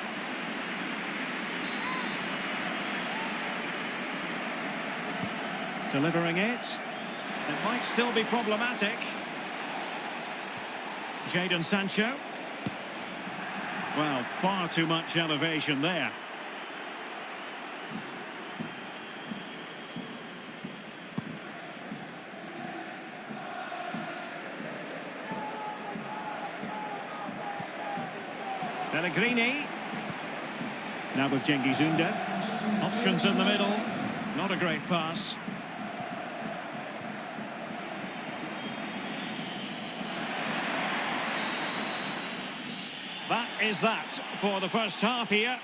Delivering it. It might still be problematic. Jadon Sancho. Well, far too much elevation there. Pellegrini. Now with Cengiz Ünder. Options in the middle. Not a great pass. That is that for the first half here.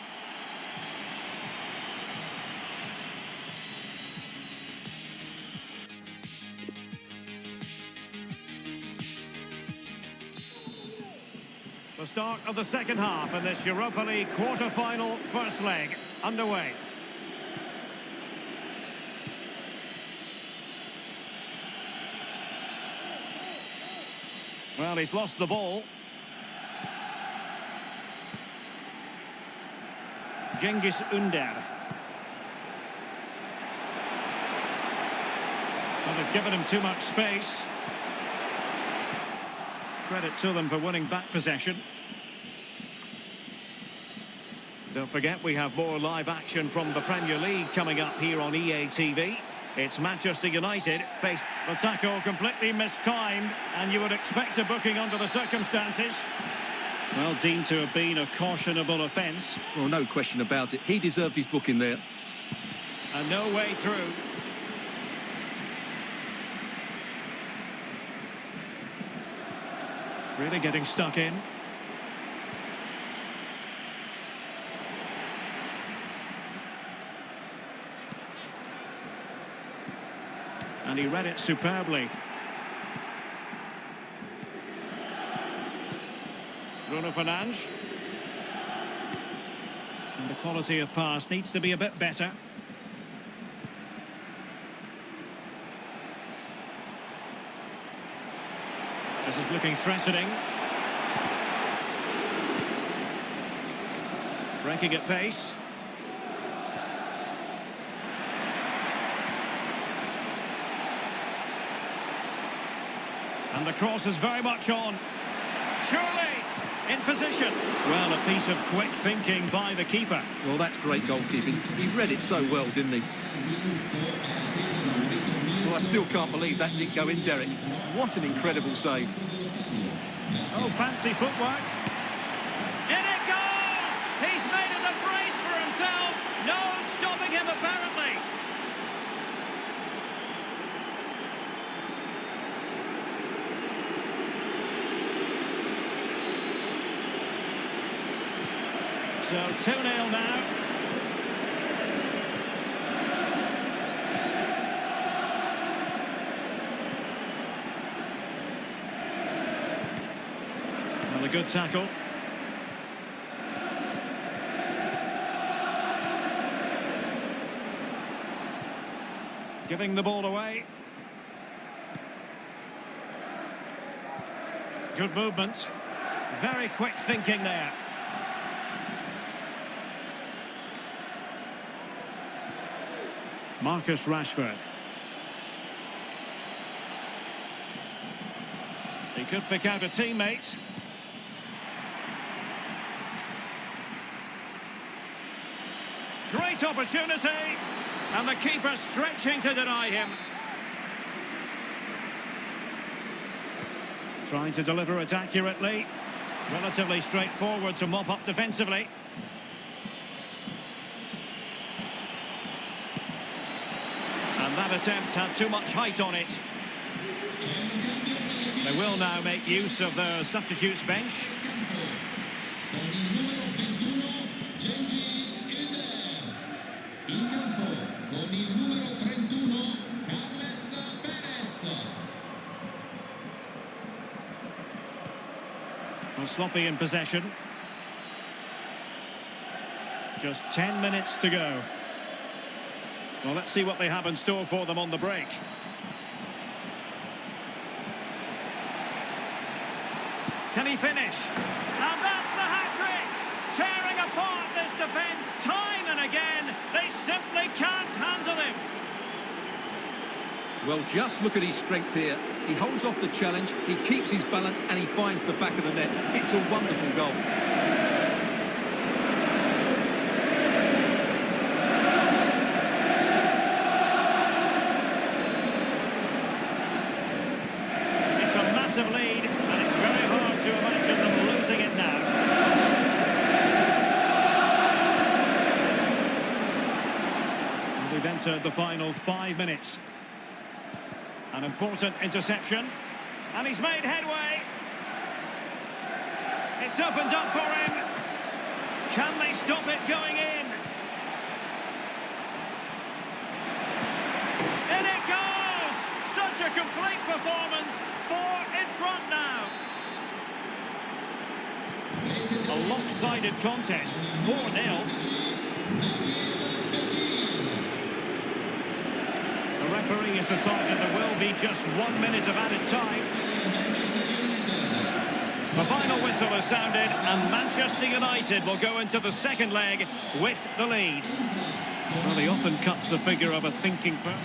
The start of the second half in this Europa League quarter-final first leg underway. Well, he's lost the ball. Cengiz Ünder. Well, they've given him too much space. Credit to them for winning back possession. Don't forget, we have more live action from the Premier League coming up here on EA TV. It's Manchester United face the tackle completely mistimed, and you would expect a booking under the circumstances. Well, deemed to have been a cautionable offence. Well, no question about it. He deserved his booking there. And no way through. Really getting stuck in. And he read it superbly. Bruno Fernandes. And the quality of pass needs to be a bit better. This is looking threatening. Breaking at pace. And the cross is very much on. Surely in position. Well, a piece of quick thinking by the keeper. Well, that's great goalkeeping. He read it so well, didn't he? Well, I still can't believe that didn't go in, Derek. What an incredible save. Oh, fancy footwork. In it goes! He's made it a brace for himself. No stopping him, apparently. So 2-0 now. Well, a good tackle. Giving the ball away. Good movement. Very quick thinking there. Marcus Rashford. He could pick out a teammate. Great opportunity. And the keeper stretching to deny him. Trying to deliver it accurately. Relatively straightforward to mop up defensively. And that attempt had too much height on it. They will now make use of their substitutes bench. In campo con il numero 31 Carles Perez. Well, sloppy in possession. Just 10 minutes to go. Well, let's see what they have in store for them on the break. Can he finish? And that's the hat-trick! Tearing apart this defence time and again. They simply can't handle him. Well, just look at his strength here. He holds off the challenge, he keeps his balance, and he finds the back of the net. It's a wonderful goal. It's a massive lead, and it's very hard to imagine them losing it now. And we've entered the final 5 minutes. An important interception, and he's made headway. It's opened up for him. Can they stop it going in? In it goes! Such a complete performance. 4 in front now. A lopsided contest, 4-0. The referee has decided there will be just 1 minute of added time. The final whistle has sounded, and Manchester United will go into the second leg with the lead. Well, he often cuts the figure of a thinking person.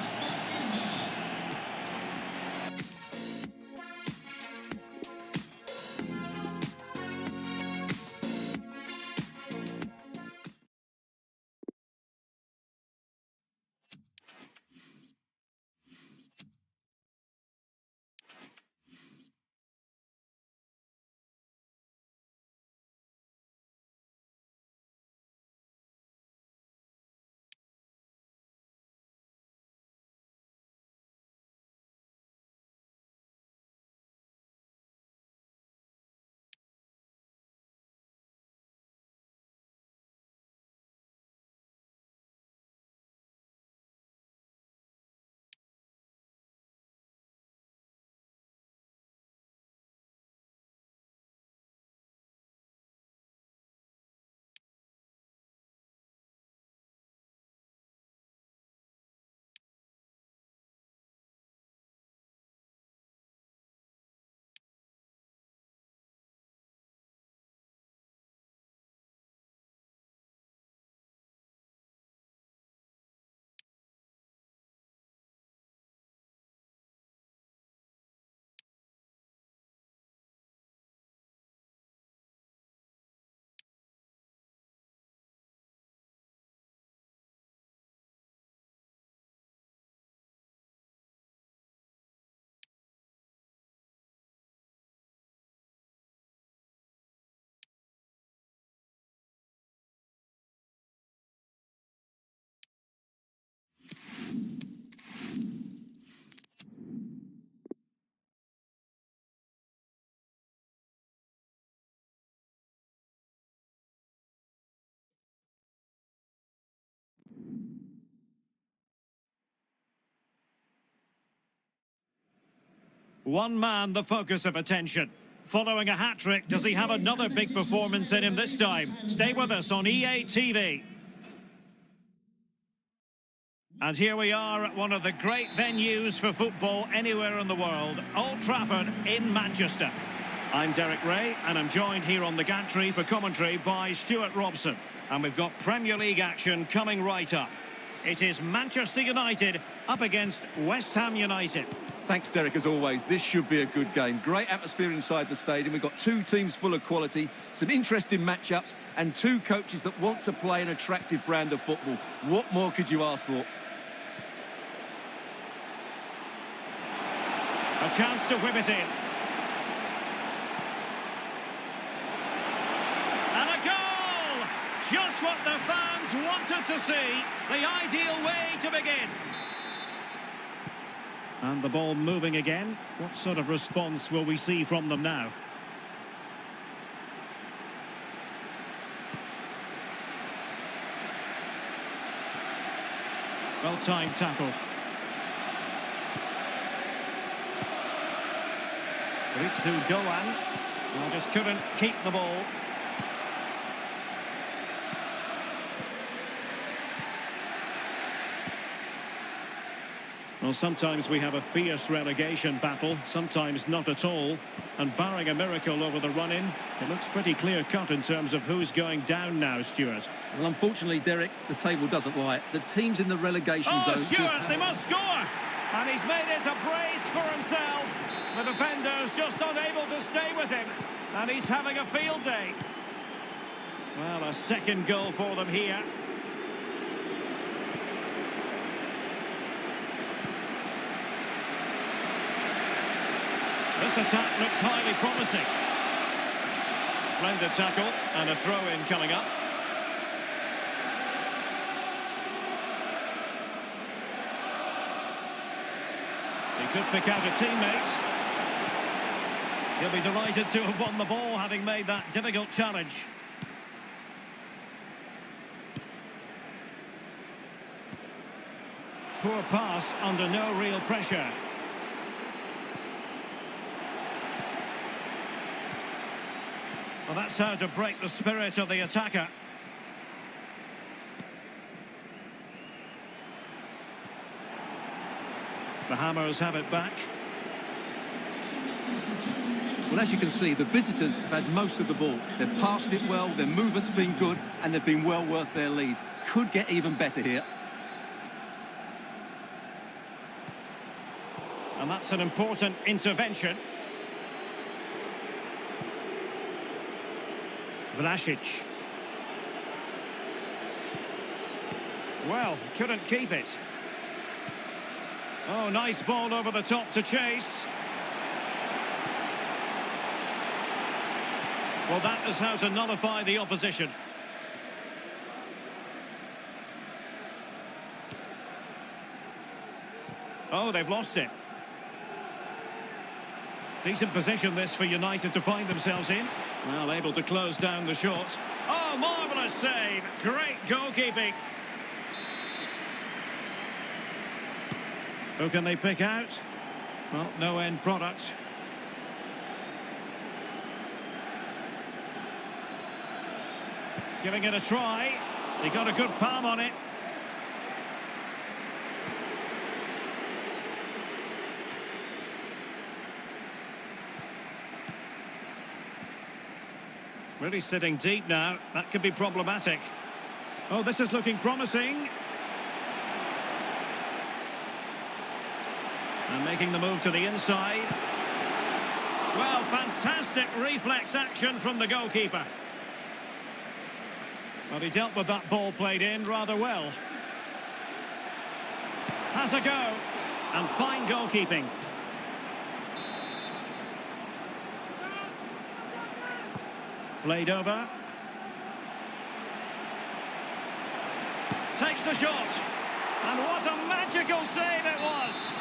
One man the focus of attention. Following a hat-trick, does he have another big performance in him this time? Stay with us on EA TV. And here we are at one of the great venues for football anywhere in the world, Old Trafford in Manchester. I'm Derek Ray, and I'm joined here on the gantry for commentary by Stuart Robson. And we've got Premier League action coming right up. It is Manchester United up against West Ham United. Thanks, Derek, as always. This should be a good game. Great atmosphere inside the stadium. We've got two teams full of quality, some interesting matchups, and two coaches that want to play an attractive brand of football. What more could you ask for? A chance to whip it in. And a goal! Just what the fans wanted to see. The ideal way to begin. And the ball moving again. What sort of response will we see from them now? Well-timed tackle. Ritsu Doan. Well, just couldn't keep the ball. Well, sometimes we have a fierce relegation battle, sometimes not at all. And barring a miracle over the run-in, it looks pretty clear-cut in terms of who's going down now, Stuart. Well, unfortunately, Derek, the table doesn't lie. The teams in the relegation zone... Oh, Stuart, they must score! And he's made it a brace for himself. The defender's just unable to stay with him. And he's having a field day. Well, a second goal for them here. This attack looks highly promising. Splendid tackle and a throw-in coming up. He could pick out a teammate. He'll be delighted to have won the ball, having made that difficult challenge. Poor pass under no real pressure. Well, that's how to break the spirit of the attacker. The Hammers have it back. Well, as you can see, the visitors have had most of the ball. They've passed it well, their movement's been good, and they've been well worth their lead. Could get even better here. And that's an important intervention. Vlasic. Well, couldn't keep it. Oh, nice ball over the top to chase. Well, that is how to nullify the opposition. Oh, they've lost it. Decent position this for United to find themselves in. Well, able to close down the shot. Oh, marvellous save. Great goalkeeping. Who can they pick out? Well, no end product. Giving it a try. He got a good palm on it. Really sitting deep now. That could be problematic. Oh, this is looking promising. And making the move to the inside. Well, fantastic reflex action from the goalkeeper. Well, he dealt with that ball played in rather well. Has a go. And fine goalkeeping. Played over. Takes the shot. And what a magical save it was.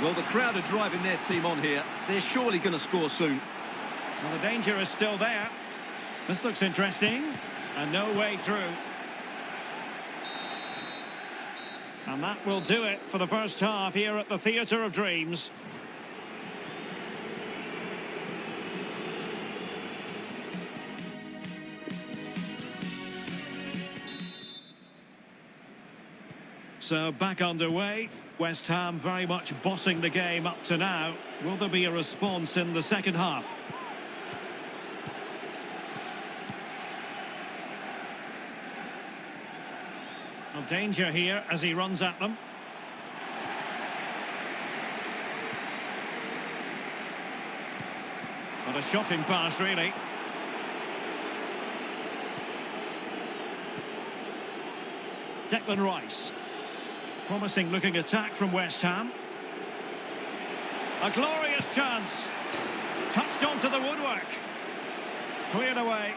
Well, the crowd are driving their team on here. They're surely going to score soon. Well, the danger is still there. This looks interesting. And no way through. And that will do it for the first half here at the Theatre of Dreams. So back underway. West Ham very much bossing the game up to now. Will there be a response in the second half? Well, danger here as he runs at them. What a shocking pass, really. Declan Rice. Promising looking attack from West Ham. A glorious chance. Touched onto the woodwork. Cleared away.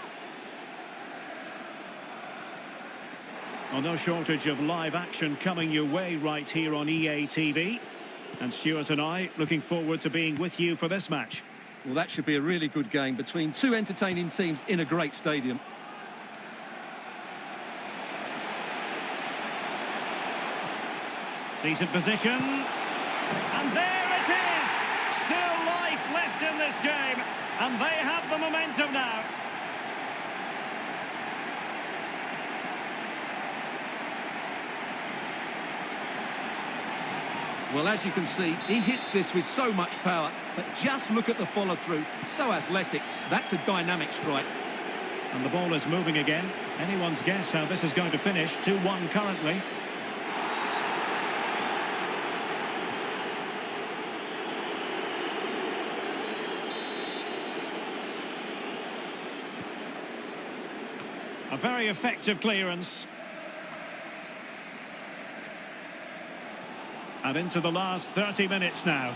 Well, no shortage of live action coming your way right here on EA TV. And Stuart and I looking forward to being with you for this match. Well, that should be a really good game between two entertaining teams in a great stadium. Decent position. And there it is! Still life left in this game. And they have the momentum now. Well, as you can see, he hits this with so much power. But just look at the follow-through. So athletic. That's a dynamic strike. And the ball is moving again. Anyone's guess how this is going to finish. 2-1 currently. A very effective clearance. And into the last 30 minutes now.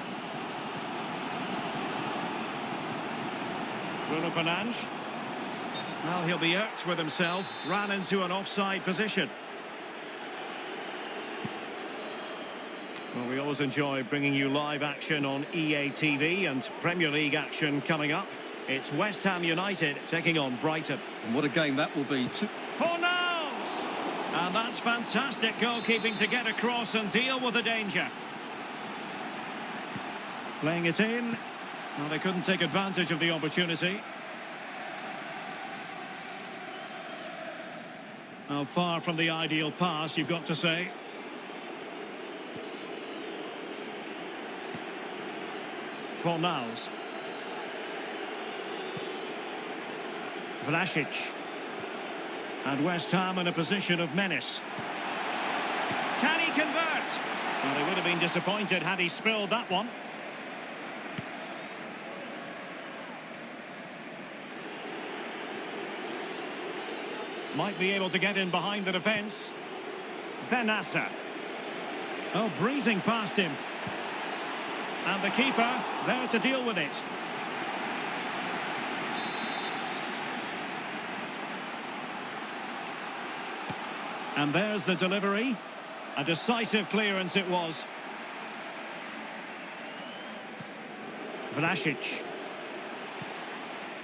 Bruno Fernandes. Well, he'll be irked with himself. Ran into an offside position. Well, we always enjoy bringing you live action on EA TV and Premier League action coming up. It's West Ham United taking on Brighton. And what a game that will be. Fornals! And that's fantastic goalkeeping to get across and deal with the danger. Playing it in. Well, they couldn't take advantage of the opportunity. Well, far from the ideal pass, you've got to say. Fornals. Vlasic. And West Ham in a position of menace. Can he convert? Well, they would have been disappointed had he spilled that one. Might be able to get in behind the defence. Benassa. Oh, breezing past him. And the keeper there to deal with it. And there's the delivery. A decisive clearance it was. Vlasic.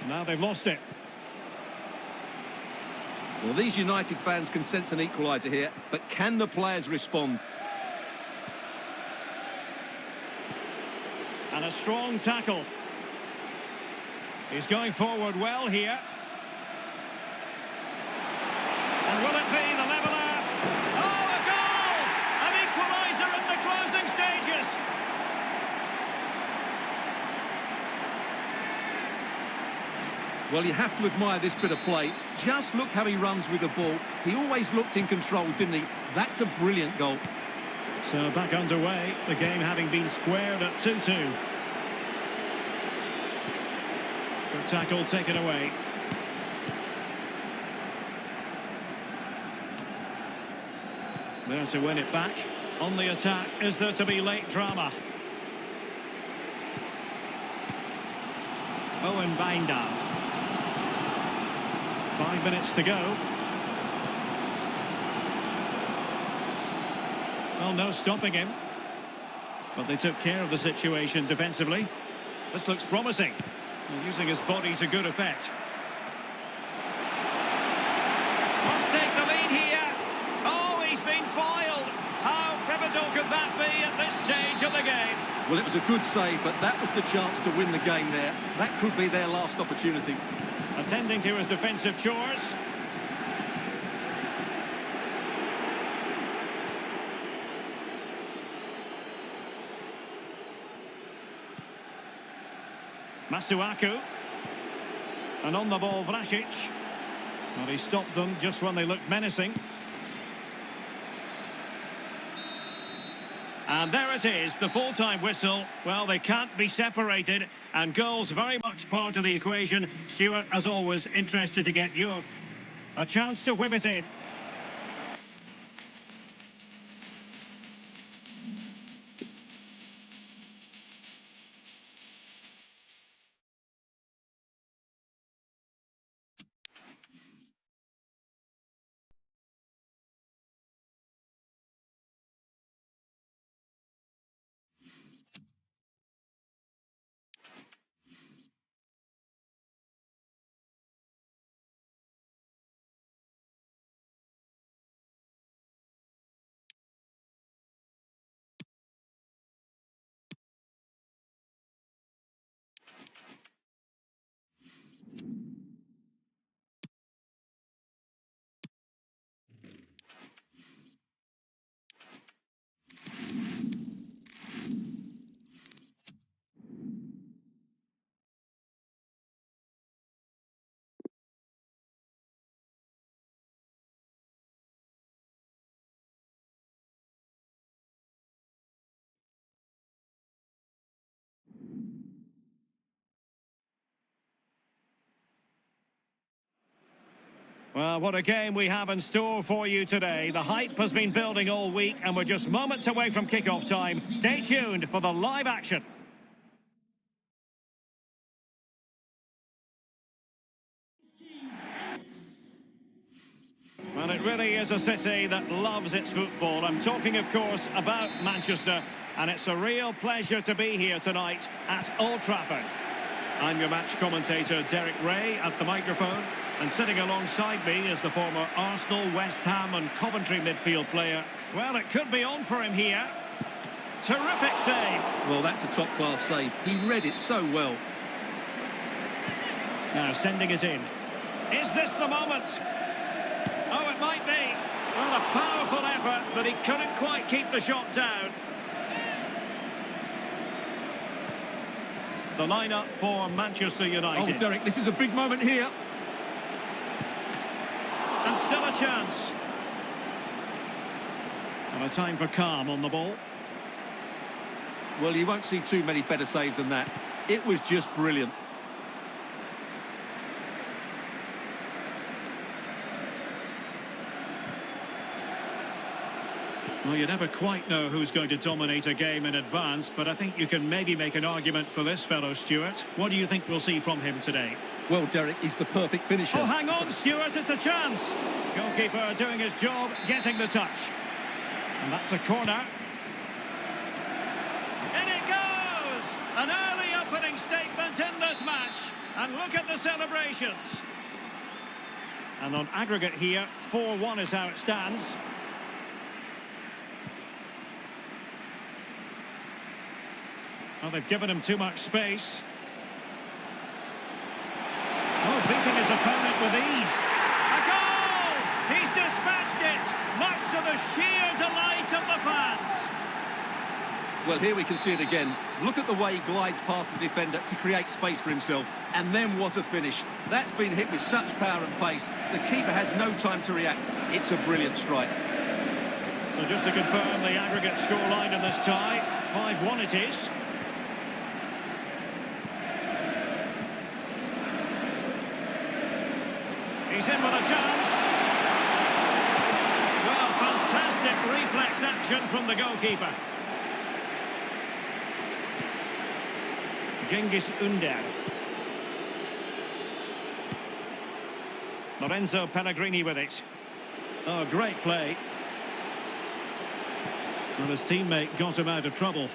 Now they've lost it. Well, these United fans can sense an equaliser here, but can the players respond? And a strong tackle. He's going forward well here. And will it be the leveller? Oh, a goal! An equaliser in the closing stages. Well, you have to admire this bit of play. Just look how he runs with the ball. He always looked in control, didn't he? That's a brilliant goal. So back underway, the game having been squared at 2-2. The tackle taken away. There to win it back. On the attack, is there to be late drama? Owen Binder. 5 minutes to go. Well, no stopping him. But they took care of the situation defensively. This looks promising. Using his body to good effect. Must take the lead here. Oh, he's been foiled. How pivotal could that be at this stage of the game? Well, it was a good save, but that was the chance to win the game there. That could be their last opportunity. Attending to his defensive chores. Masuaku. And on the ball, Vlasic. Well, he stopped them just when they looked menacing. And there it is, the full-time whistle. Well, they can't be separated, and goals very much part of the equation. Stuart, as always, interested to get a chance to whip it in. Well, what a game we have in store for you today. The hype has been building all week, and we're just moments away from kick-off time. Stay tuned for the live action. Well, it really is a city that loves its football. I'm talking, of course, about Manchester, and it's a real pleasure to be here tonight at Old Trafford. I'm your match commentator, Derek Ray, at the microphone. And sitting alongside me is the former Arsenal, West Ham and Coventry midfield player. Well, it could be on for him here. Terrific save. Well, that's a top-class save. He read it so well. Now sending it in. Is this the moment? Oh, it might be. Well, a powerful effort, but he couldn't quite keep the shot down. The lineup for Manchester United. Oh, Derek, this is a big moment here. And still a chance. And a time for calm on the ball. Well, you won't see too many better saves than that. It was just brilliant. Well, you never quite know who's going to dominate a game in advance, but I think you can maybe make an argument for this fellow, Stuart. What do you think we'll see from him today? Well, Derek, he's the perfect finisher. Oh, hang on, Stuart, it's a chance. Goalkeeper doing his job, getting the touch. And that's a corner. In it goes! An early opening statement in this match. And look at the celebrations. And on aggregate here, 4-1 is how it stands. Well, they've given him too much space. Oh, beating his opponent with ease. A goal! He's dispatched it, much to the sheer delight of the fans. Well, here we can see it again. Look at the way he glides past the defender to create space for himself. And then what a finish. That's been hit with such power and pace. The keeper has no time to react. It's a brilliant strike. So just to confirm the aggregate scoreline in this tie, 5-1 it is. He's in with a chance. Well, fantastic reflex action from the goalkeeper. Cengiz Ünder. Lorenzo Pellegrini with it. Oh, great play. Well, his teammate got him out of trouble.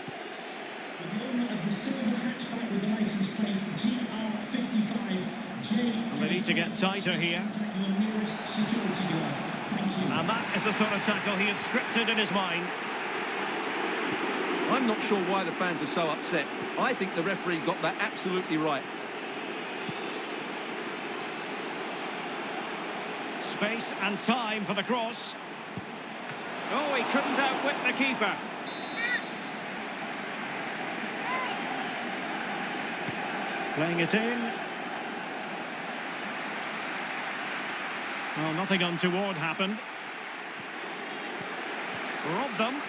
The owner of the silver hatchback with the license plate GR55. And they need to get tighter here. And that is the sort of tackle he had scripted in his mind. I'm not sure why the fans are so upset. I think the referee got that absolutely right. Space and time for the cross. Oh, he couldn't outwit the keeper. Playing it in. Well, nothing untoward happened. Robbed them.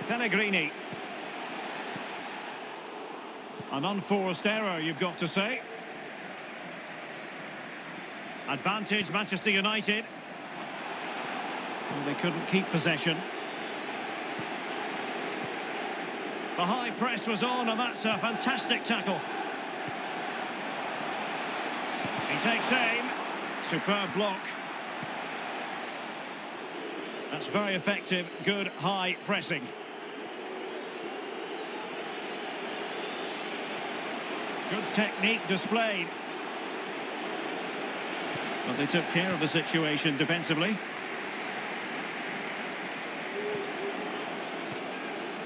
Pellegrini. An unforced error, you've got to say. Advantage Manchester United. Well, they couldn't keep possession. The high press was on, and that's a fantastic tackle. He takes aim. Superb block. That's very effective, good high pressing. Good technique displayed. But they took care of the situation defensively.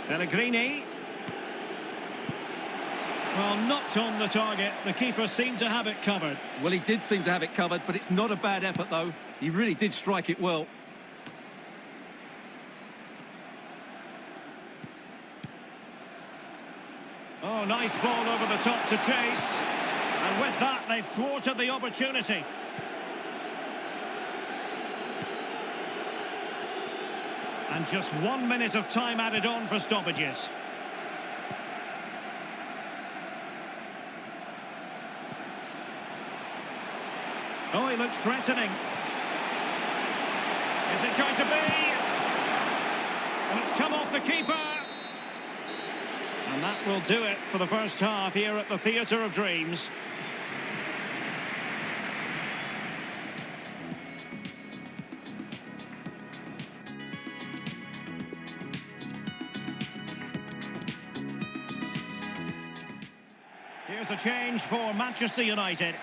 Pellegrini. Well, knocked on the target. The keeper seemed to have it covered. Well, he did seem to have it covered, but it's not a bad effort, though. He really did strike it well. Oh, nice ball over the top to chase. And with that, they've thwarted the opportunity. And just 1 minute of time added on for stoppages. Oh, he looks threatening. Is it going to be? And it's come off the keeper. And that will do it for the first half here at the Theatre of Dreams. Here's a change for Manchester United.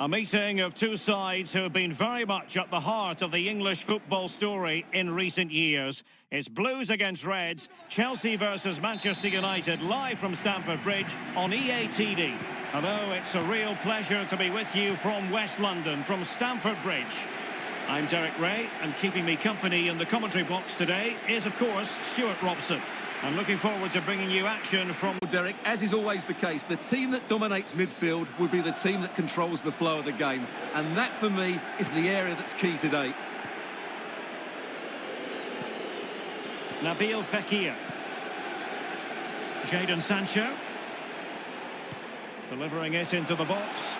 A meeting of two sides who have been very much at the heart of the English football story in recent years. It's Blues against Reds, Chelsea versus Manchester United, live from Stamford Bridge on EA TV. Hello, it's a real pleasure to be with you from West London, from Stamford Bridge. I'm Derek Ray, and keeping me company in the commentary box today is, of course, Stuart Robson. I'm looking forward to bringing you action from... Derek, as is always the case, the team that dominates midfield will be the team that controls the flow of the game. And that, for me, is the area that's key today. Nabil Fekir. Jadon Sancho. Delivering it into the box.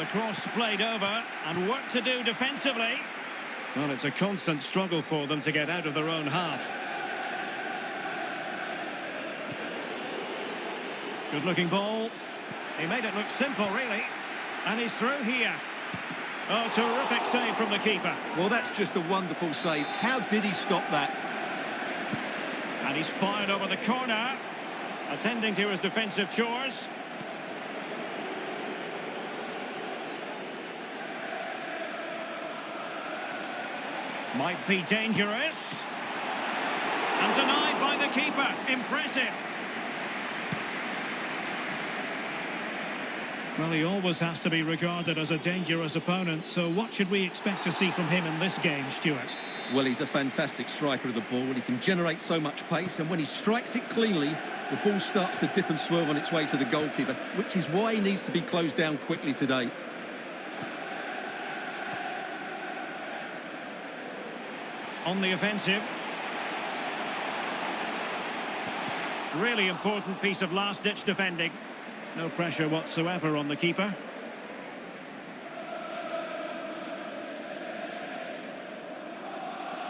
The cross played over, and work to do defensively. Well, it's a constant struggle for them to get out of their own half. Good-looking ball. He made it look simple, really. And he's through here. Oh, terrific save from the keeper. Well, that's just a wonderful save. How did he stop that? And he's fired over the corner, attending to his defensive chores. Might be dangerous. And denied by the keeper. Impressive. Well, he always has to be regarded as a dangerous opponent, so what should we expect to see from him in this game, Stuart? Well, he's a fantastic striker of the ball. He can generate so much pace, and when he strikes it cleanly, the ball starts to dip and swerve on its way to the goalkeeper, which is why he needs to be closed down quickly today. On the offensive. Really important piece of last-ditch defending. No pressure whatsoever on the keeper.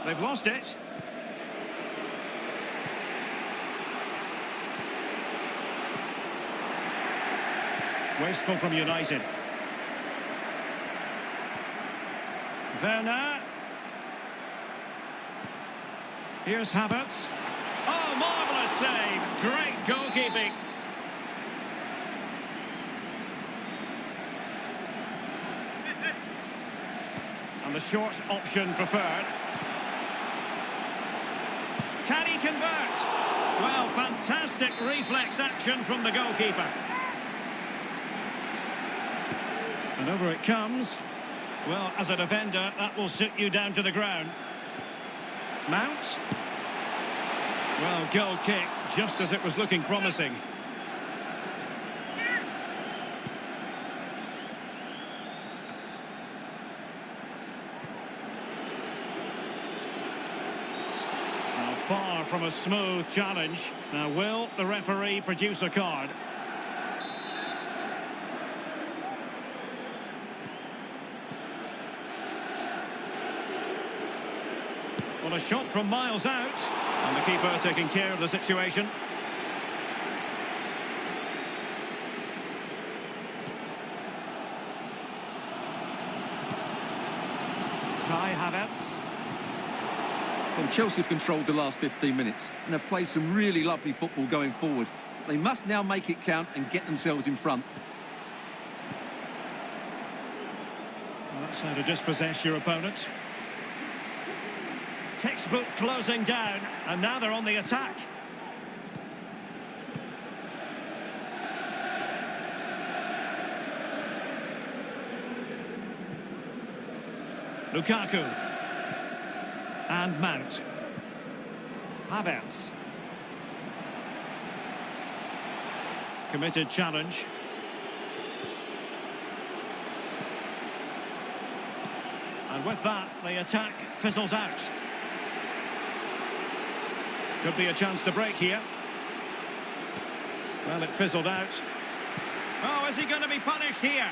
They've lost it. Wasteful from United. Werner. Here's Havertz. Oh, marvellous save. Great goalkeeping. And the short option preferred. Can he convert? Well, fantastic reflex action from the goalkeeper. And over it comes. Well, as a defender, that will sit you down to the ground. Mount. Well, goal kick, just as it was looking promising. Now, far from a smooth challenge. Now, will the referee produce a card? Well, a shot from miles out. And the keeper taking care of the situation. Kai Havertz. Well, Chelsea have controlled the last 15 minutes and have played some really lovely football going forward. They must now make it count and get themselves in front. Well, that's how to dispossess your opponent. Textbook closing down, and now they're on the attack. Lukaku. And Mount. Havertz. Committed challenge. And with that, the attack fizzles out. Could be a chance to break here. Well, it fizzled out. Oh, is he going to be punished here?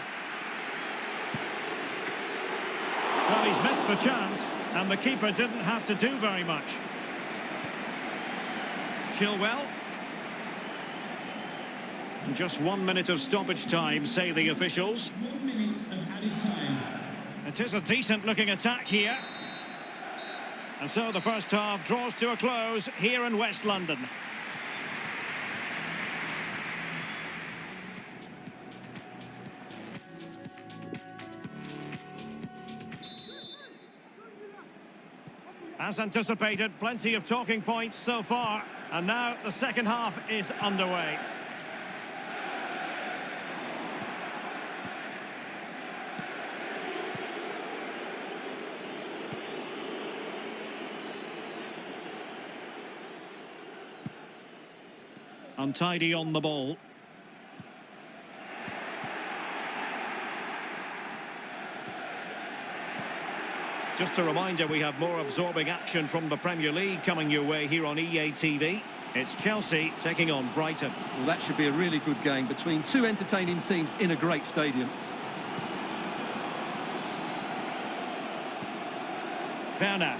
Well, he's missed the chance, and the keeper didn't have to do very much. Chilwell. Just 1 minute of stoppage time, say the officials. 1 minute of added time. It is a decent-looking attack here. And so the first half draws to a close here in West London. As anticipated, plenty of talking points so far. And now the second half is underway. Untidy on the ball. Just a reminder, we have more absorbing action from the Premier League coming your way here on EA TV. It's Chelsea taking on Brighton. Well, that should be a really good game between two entertaining teams in a great stadium. Werner.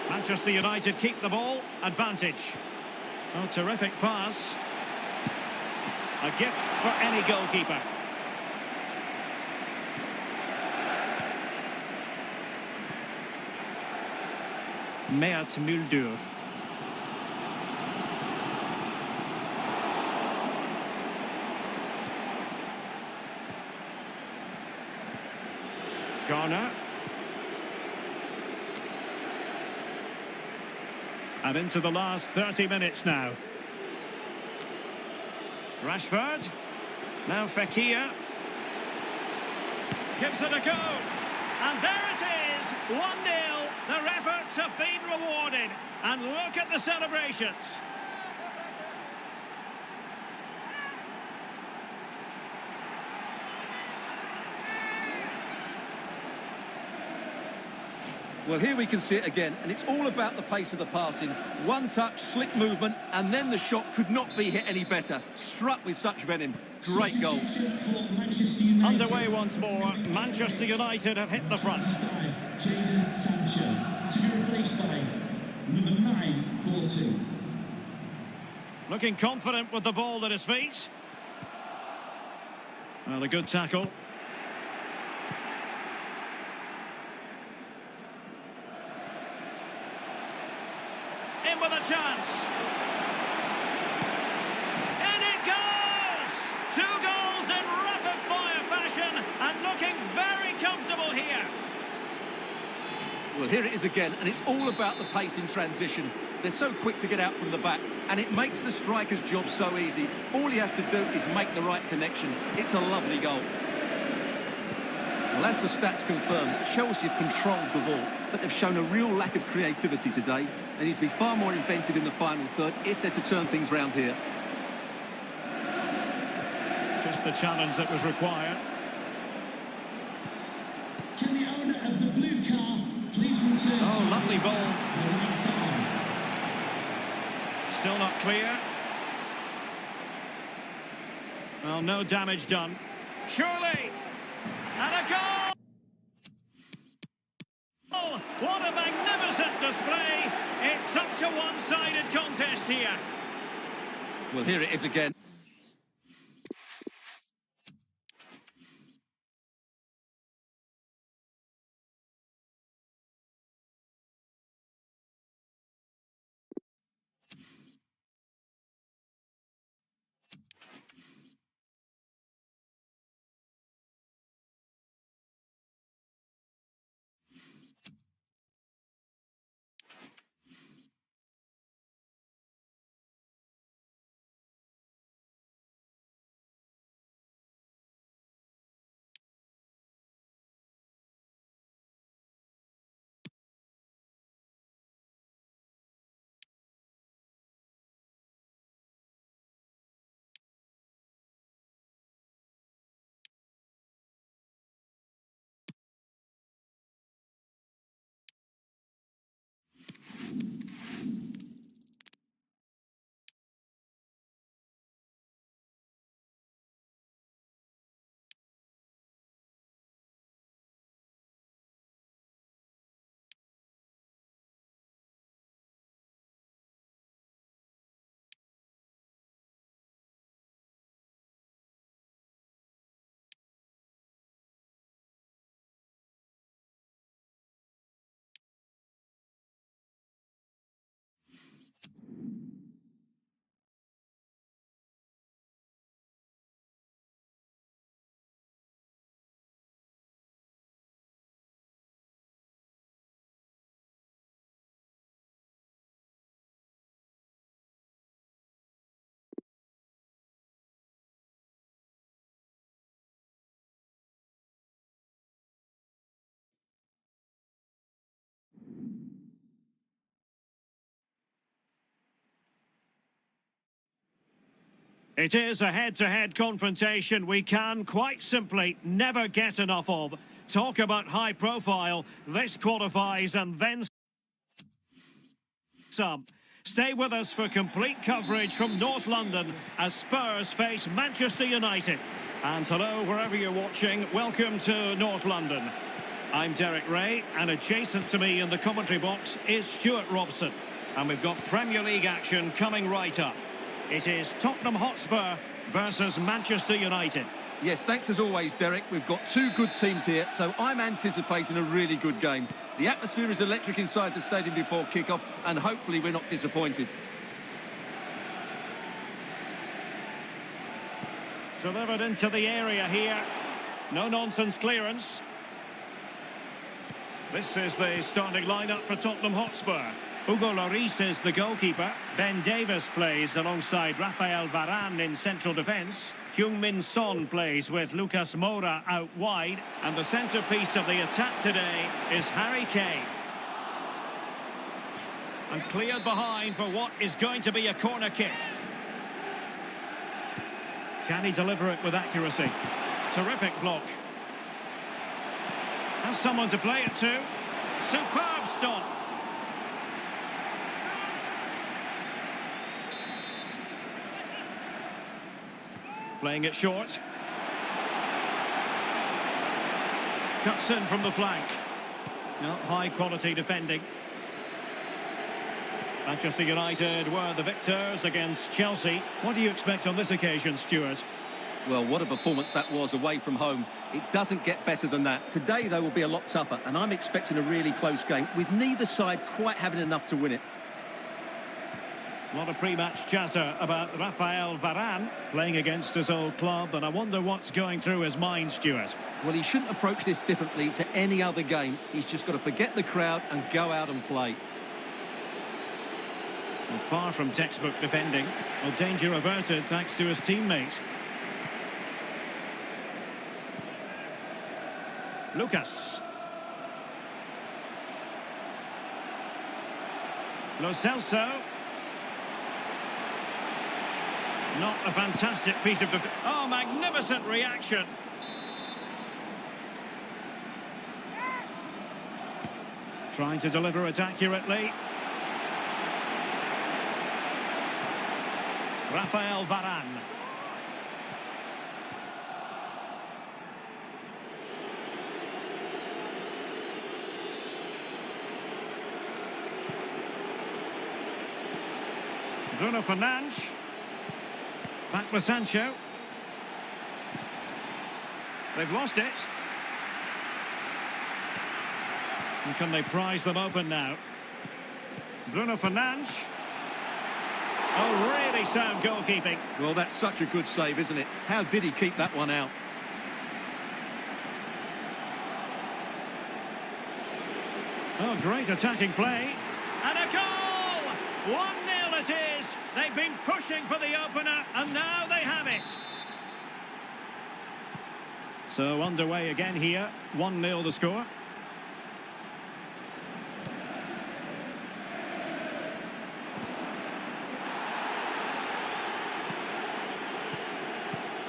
Manchester United keep the ball. Advantage. Oh, terrific pass. A gift for any goalkeeper. Mert Müldür. Corner. And into the last 30 minutes now. Rashford. Now Fekir. Gives it a go. And there it is, 1-0. Their efforts have been rewarded. And look at the celebrations. Well, here we can see it again, and it's all about the pace of the passing. One touch, slick movement, and then the shot could not be hit any better. Struck with such venom. Great goal. Underway once more. Manchester United have hit the front. Jadon Sancho to be replaced by number 9, Porto. Looking confident with the ball at his feet. Well, a good tackle. In with a chance. And it goes! 2 goals in rapid-fire fashion and looking very comfortable here. Well, here it is again, and it's all about the pace in transition. They're so quick to get out from the back, and it makes the striker's job so easy. All he has to do is make the right connection. It's a lovely goal. Well, as the stats confirm, Chelsea have controlled the ball, but they've shown a real lack of creativity today. They need to be far more inventive in the final third if they're to turn things round here. Just the challenge that was required. Can the owner of the blue car please return Oh, to lovely ball. the right arm? Still not clear. Well, no damage done. Surely! And a goal! What a magnificent display! It's such a one-sided contest here. Well, here it is again. It is a head-to-head confrontation we can, quite simply, never get enough of. Talk about high profile, this qualifies and then some. Stay with us for complete coverage from North London as Spurs face Manchester United. And hello, wherever you're watching, welcome to North London. I'm Derek Ray, and adjacent to me in the commentary box is Stuart Robson. And we've got Premier League action coming right up. It is Tottenham Hotspur versus Manchester United. Yes, thanks as always, Derek. We've got 2 good teams here, so I'm anticipating a really good game. The atmosphere is electric inside the stadium before kick-off, and hopefully we're not disappointed. Delivered into the area here. No-nonsense clearance. This is the starting lineup for Tottenham Hotspur. Hugo Lloris is the goalkeeper. Ben Davies plays alongside Rafael Varane in central defence. Heung-min Son plays with Lucas Moura out wide. And the centrepiece of the attack today is Harry Kane. And cleared behind for what is going to be a corner kick. Can he deliver it with accuracy? Terrific block. Has someone to play it to. Superb stop. Playing it short. Cuts in from the flank. No, high quality defending. Manchester United were the victors against Chelsea. What do you expect on this occasion, Stuart? Well, what a performance that was away from home. It doesn't get better than that. Today, though, will be a lot tougher, and I'm expecting a really close game, with neither side quite having enough to win it. A lot of pre-match chatter about Rafael Varane playing against his old club, and I wonder what's going through his mind, Stuart. Well, he shouldn't approach this differently to any other game. He's just got to forget the crowd and go out and play. Well, far from textbook defending. Well, danger averted thanks to his teammate. Lucas. Lo Celso. Not a fantastic piece of defense. Oh, magnificent reaction. Trying to deliver it accurately. Rafael Varane. Bruno Fernandes. Back with Sancho. They've lost it. And can they prize them open now? Bruno Fernandes. Oh, really sound goalkeeping. Well, that's such a good save, isn't it? How did he keep that one out? Oh, great attacking play. And a goal! 1-0 it is. They've been pushing for the opener, and now they have it. So underway again here. 1-0 the score.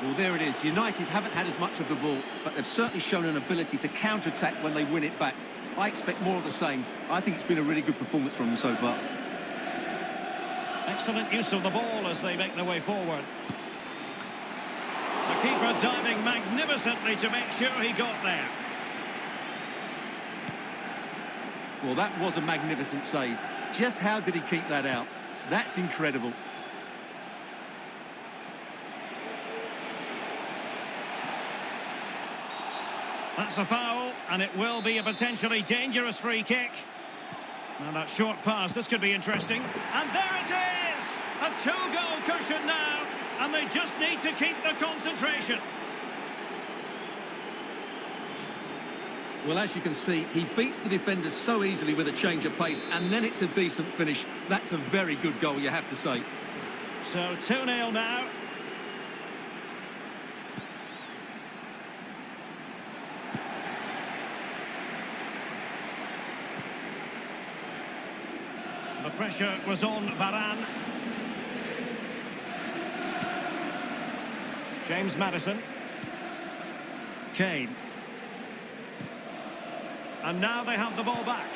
Well, there it is. United haven't had as much of the ball, but they've certainly shown an ability to counter-attack when they win it back. I expect more of the same. I think it's been a really good performance from them so far. Excellent use of the ball as they make their way forward. The keeper diving magnificently to make sure he got there. Well, that was a magnificent save. Just how did he keep that out? That's incredible. That's a foul, and it will be a potentially dangerous free kick. Now that short pass, this could be interesting. And there it is! A 2-goal cushion now, and they just need to keep the concentration. Well, as you can see, he beats the defenders so easily with a change of pace, and then it's a decent finish. That's a very good goal, you have to say. So 2-0 now. The pressure was on Varane. James Maddison. Kane. And now they have the ball back.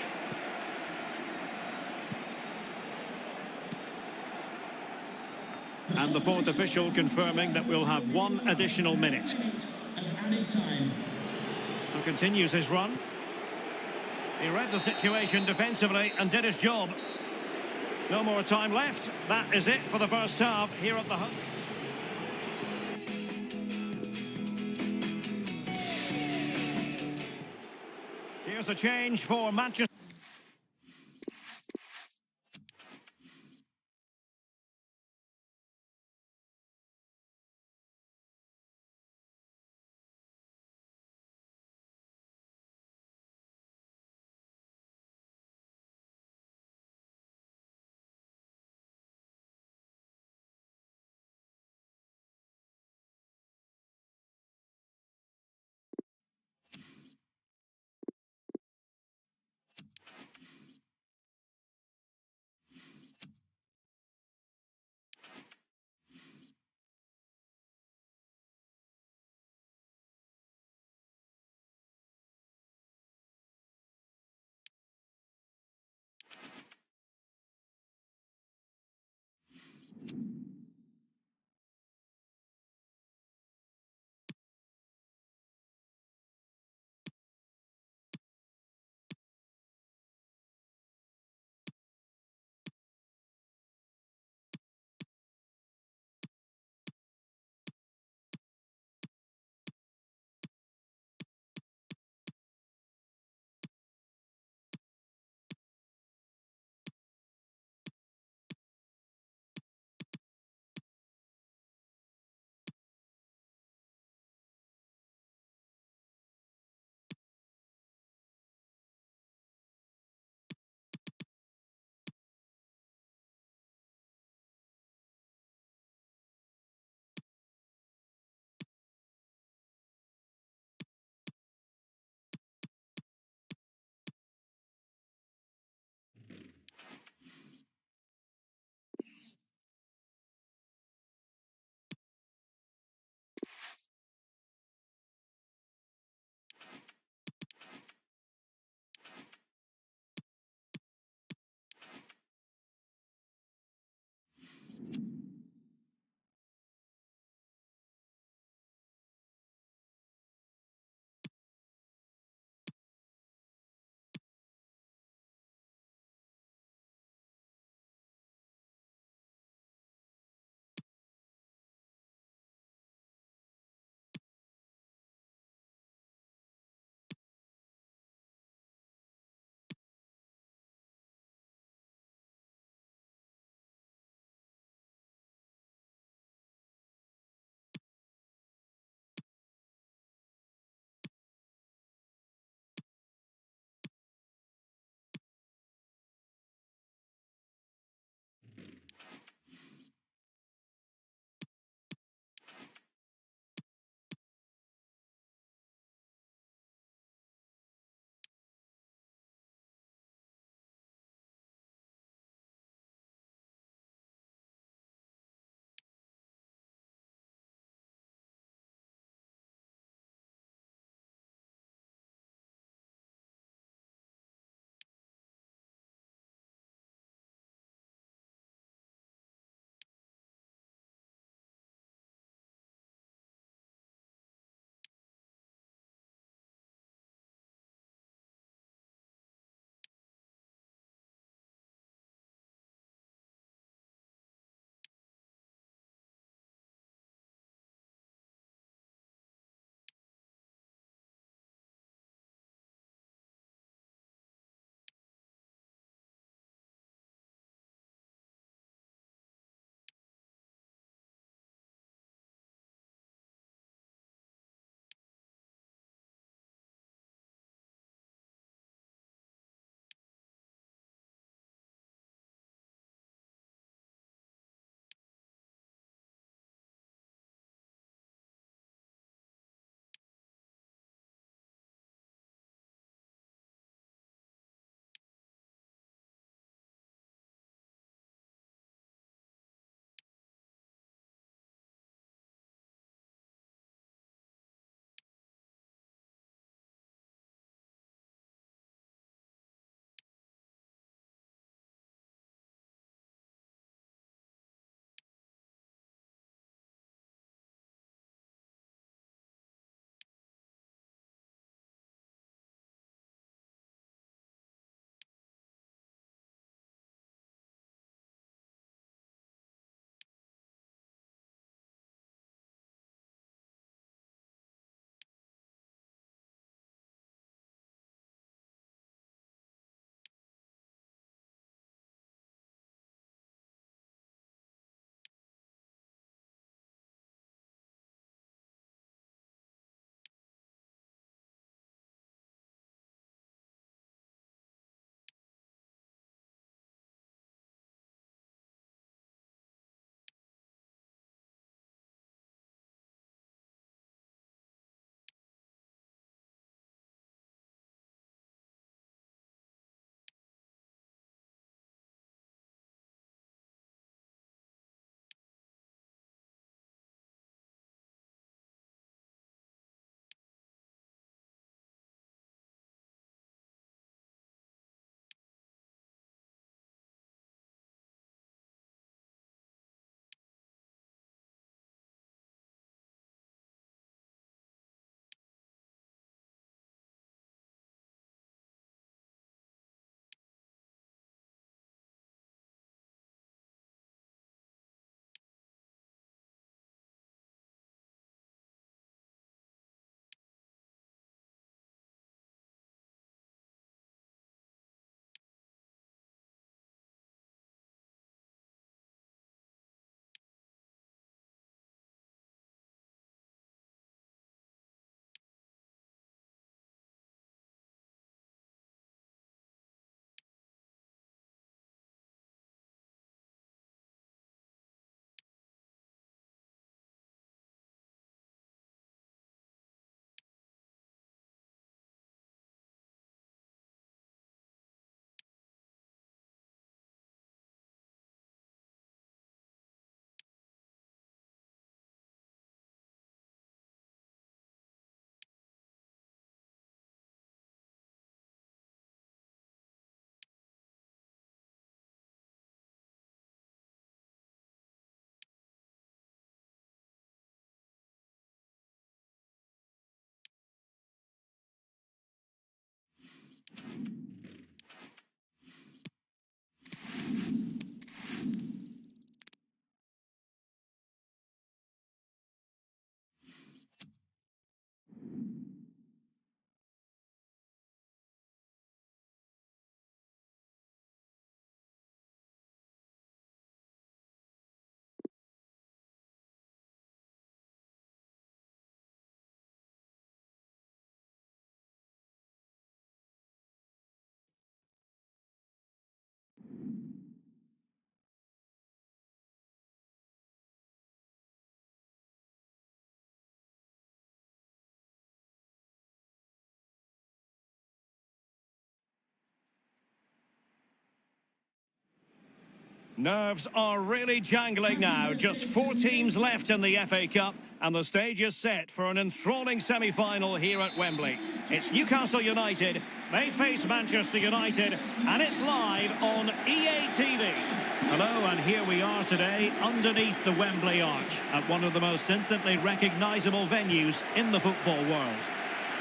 And the fourth official confirming that we'll have one additional minute. And continues his run. He read the situation defensively and did his job. No more time left. That is it for the first half here at the hub. Here's a change for Manchester. Nerves are really jangling now. Just 4 teams left in the FA Cup, and the stage is set for an enthralling semi-final here at Wembley. It's Newcastle United. They face Manchester United, and it's live on EA TV. Hello, and here we are today underneath the Wembley Arch at one of the most instantly recognisable venues in the football world.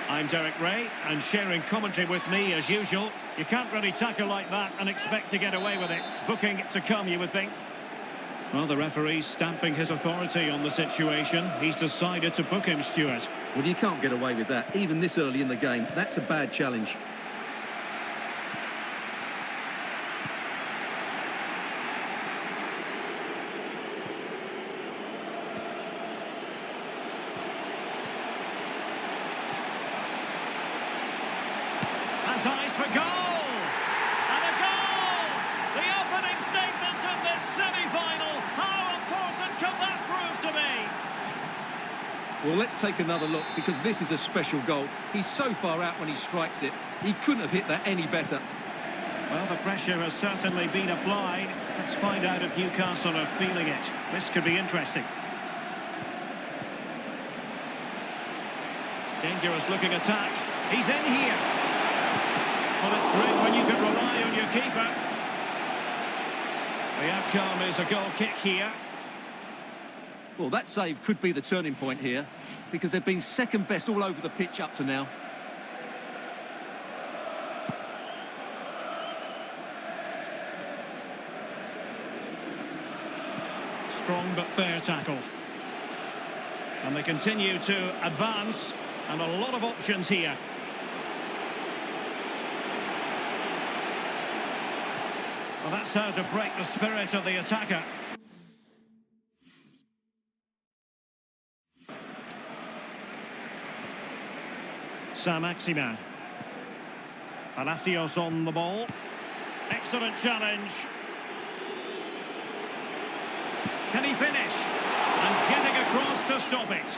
I'm Derek Ray, and sharing commentary with me as usual. You can't really tackle like that and expect to get away with it. Booking to come, you would think. Well, the referee's stamping his authority on the situation. He's decided to book him, Stuart. Well, you can't get away with that, even this early in the game. That's a bad challenge. Has eyes for goal! And a goal! The opening statement of this semi-final. How important can that prove to be? Well, let's take another look, because this is a special goal. He's so far out when he strikes it. He couldn't have hit that any better. Well, the pressure has certainly been applied. Let's find out if Newcastle are feeling it. This could be interesting. Dangerous looking attack. He's in here. Well, it's great when you can rely on your keeper. The outcome is a goal kick here. Well, that save could be the turning point here, because they've been second best all over the pitch up to now. Strong but fair tackle. And they continue to advance, and a lot of options here. Well, that's how to break the spirit of the attacker. Saint-Maximin. Palacios on the ball. Excellent challenge. Can he finish? And getting across to stop it.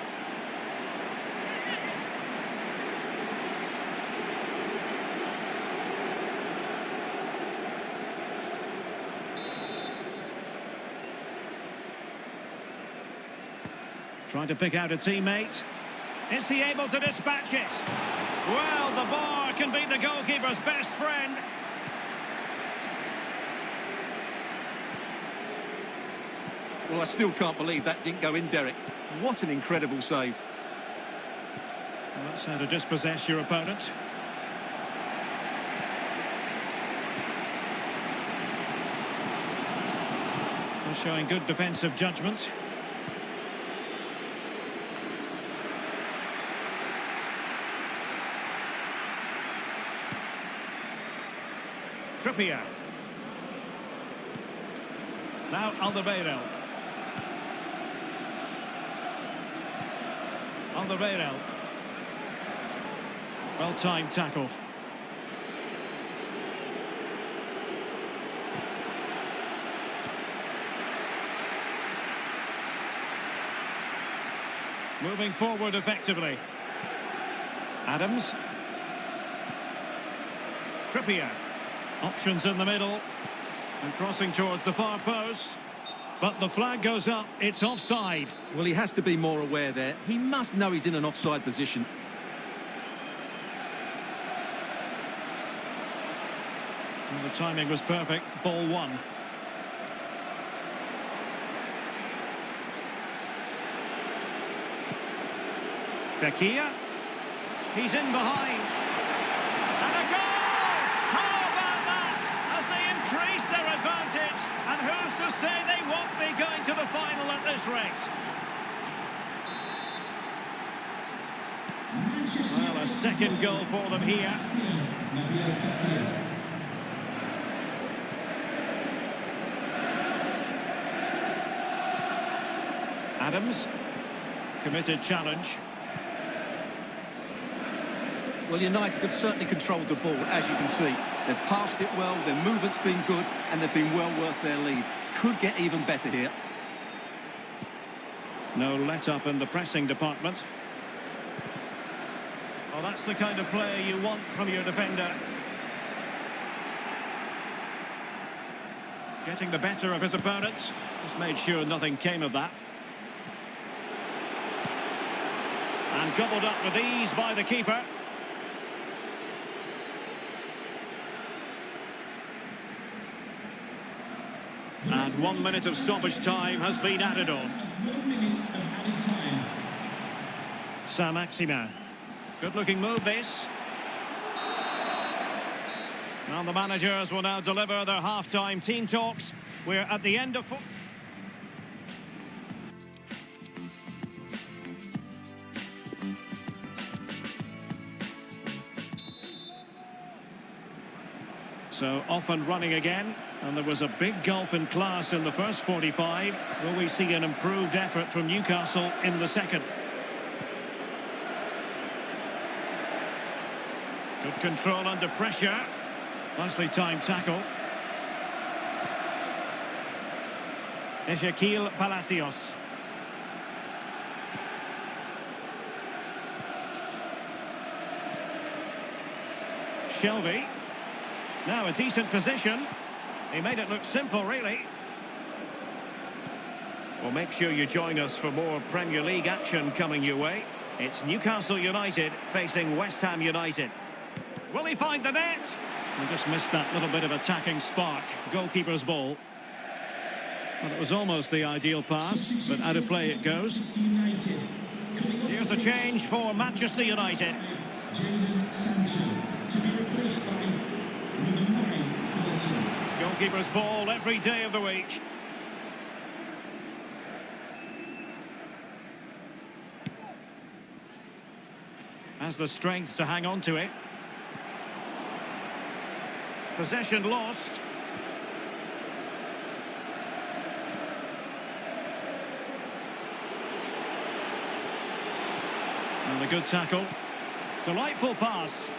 Trying to pick out a teammate. Is he able to dispatch it? Well, the bar can be the goalkeeper's best friend. Well, I still can't believe that didn't go in, Derek. What an incredible save. Well, that's how to dispossess your opponent. Well, showing good defensive judgment. Trippier. Now Alderweireld. Alderweireld. Well-timed tackle. Moving forward effectively. Adams. Trippier. Options in the middle. And crossing towards the far post. But the flag goes up. It's offside. Well, he has to be more aware there. He must know he's in an offside position. Well, the timing was perfect. Ball one. Fekir. He's in behind. And a goal! How about that? As they increase their advantage. And who's to say they won't be going to the final at this rate? Well, a second goal for them here. Adams. Committed challenge. Well, United have certainly controlled the ball, as you can see. They've passed it well, their movement's been good, and they've been well worth their lead. Could get even better here. No let-up in the pressing department. Well, that's the kind of player you want from your defender. Getting the better of his opponent. Just made sure nothing came of that. And gobbled up with ease by the keeper. And 1 minute of stoppage time has been added on. 1 minute of added time. Saint-Maximin. Good-looking move, this. And the managers will now deliver their half-time team talks. We're at the end of... So off and running again, and there was a big gulf in class in the first 45. Will we see an improved effort from Newcastle in the second? Good control under pressure. Nicely timed tackle. Ezequiel Palacios. Shelby. Now a decent position. He made it look simple, really. Well, make sure you join us for more Premier League action coming your way. It's Newcastle United facing West Ham United. Will he find the net? He just missed that little bit of attacking spark. Goalkeeper's ball. Well, it was almost the ideal pass, but out of play it goes. Here's a change for Manchester United. Jadon Sancho to be replaced by number 9, Alton. Goalkeeper's ball every day of the week. Has the strength to hang on to it. Possession lost. And a good tackle. Delightful pass.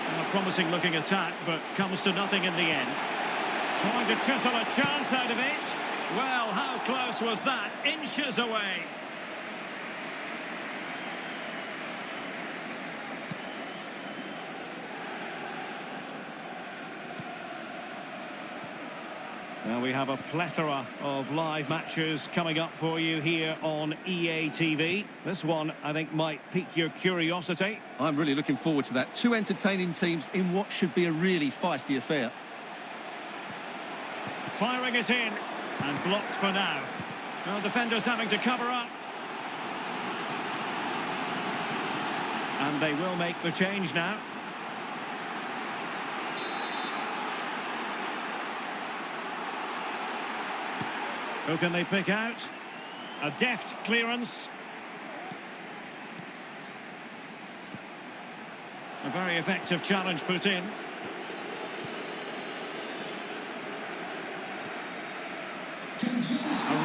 And a promising looking attack, but comes to nothing in the end. Trying to chisel a chance out of it. Well, how close was that? Inches away. Well, we have a plethora of live matches coming up for you here on EA TV. This one, I think, might pique your curiosity. I'm really looking forward to that. Two entertaining teams in what should be a really feisty affair. Firing it in, and blocked for now. Well, defenders having to cover up. And they will make the change now. Who can they pick out? A deft clearance. A very effective challenge put in.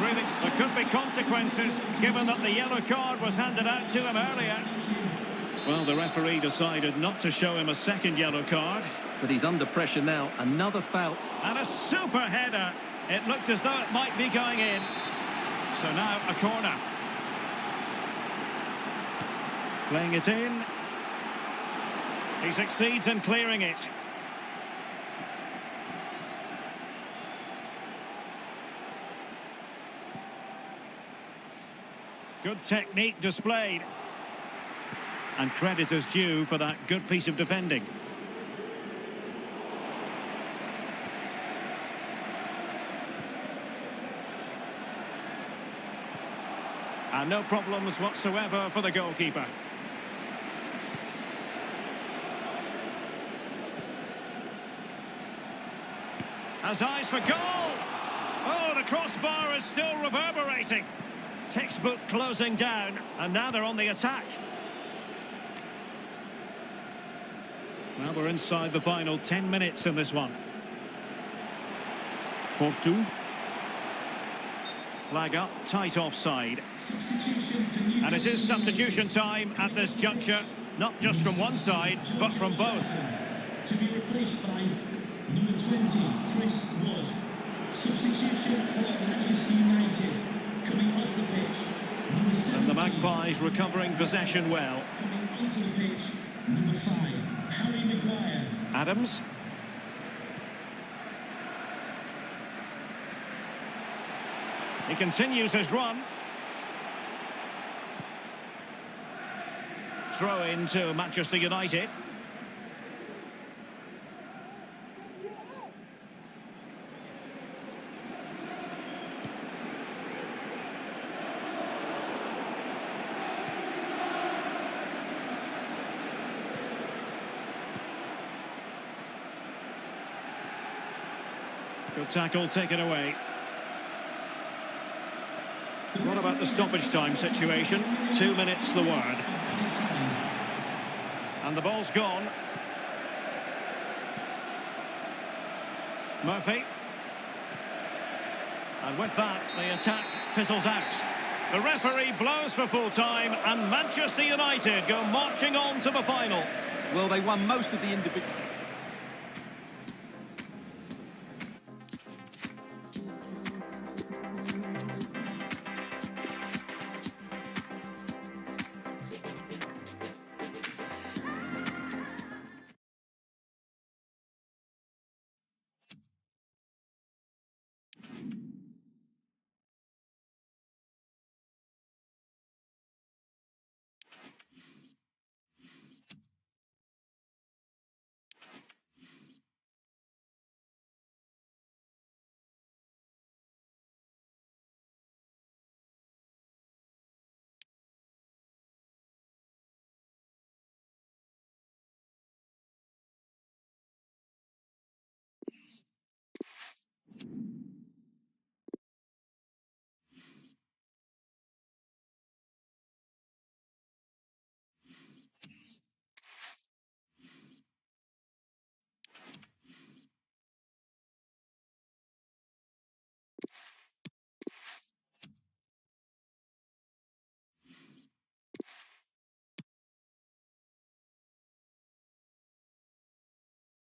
Really, there could be consequences given that the yellow card was handed out to him earlier. Well, the referee decided not to show him a second yellow card. But he's under pressure now. Another foul. And a super header. It looked as though it might be going in. So now a corner. Playing it in. He succeeds in clearing it. Good technique displayed. And credit is due for that good piece of defending. And no problems whatsoever for the goalkeeper. Has eyes for goal. Oh, the crossbar is still reverberating. Textbook closing down, and now they're on the attack. Well, we're inside the final 10 minutes in this one. Porto. Flag up, tight offside. And it is substitution time at this juncture, not just from one side, but from both. To be replaced by number 20, Chris Wood. Substitution for Manchester United. Coming off the pitch, number 17. And the Magpies recovering possession well. Coming onto the pitch, number 5, Harry Maguire. Adams. He continues his run. Throw into Manchester United. Good tackle taken away. What about the stoppage time situation? 2 minutes the word. And the ball's gone. Murphy. And with that, the attack fizzles out. The referee blows for full time and Manchester United go marching on to the final. Well, they won most of the individual...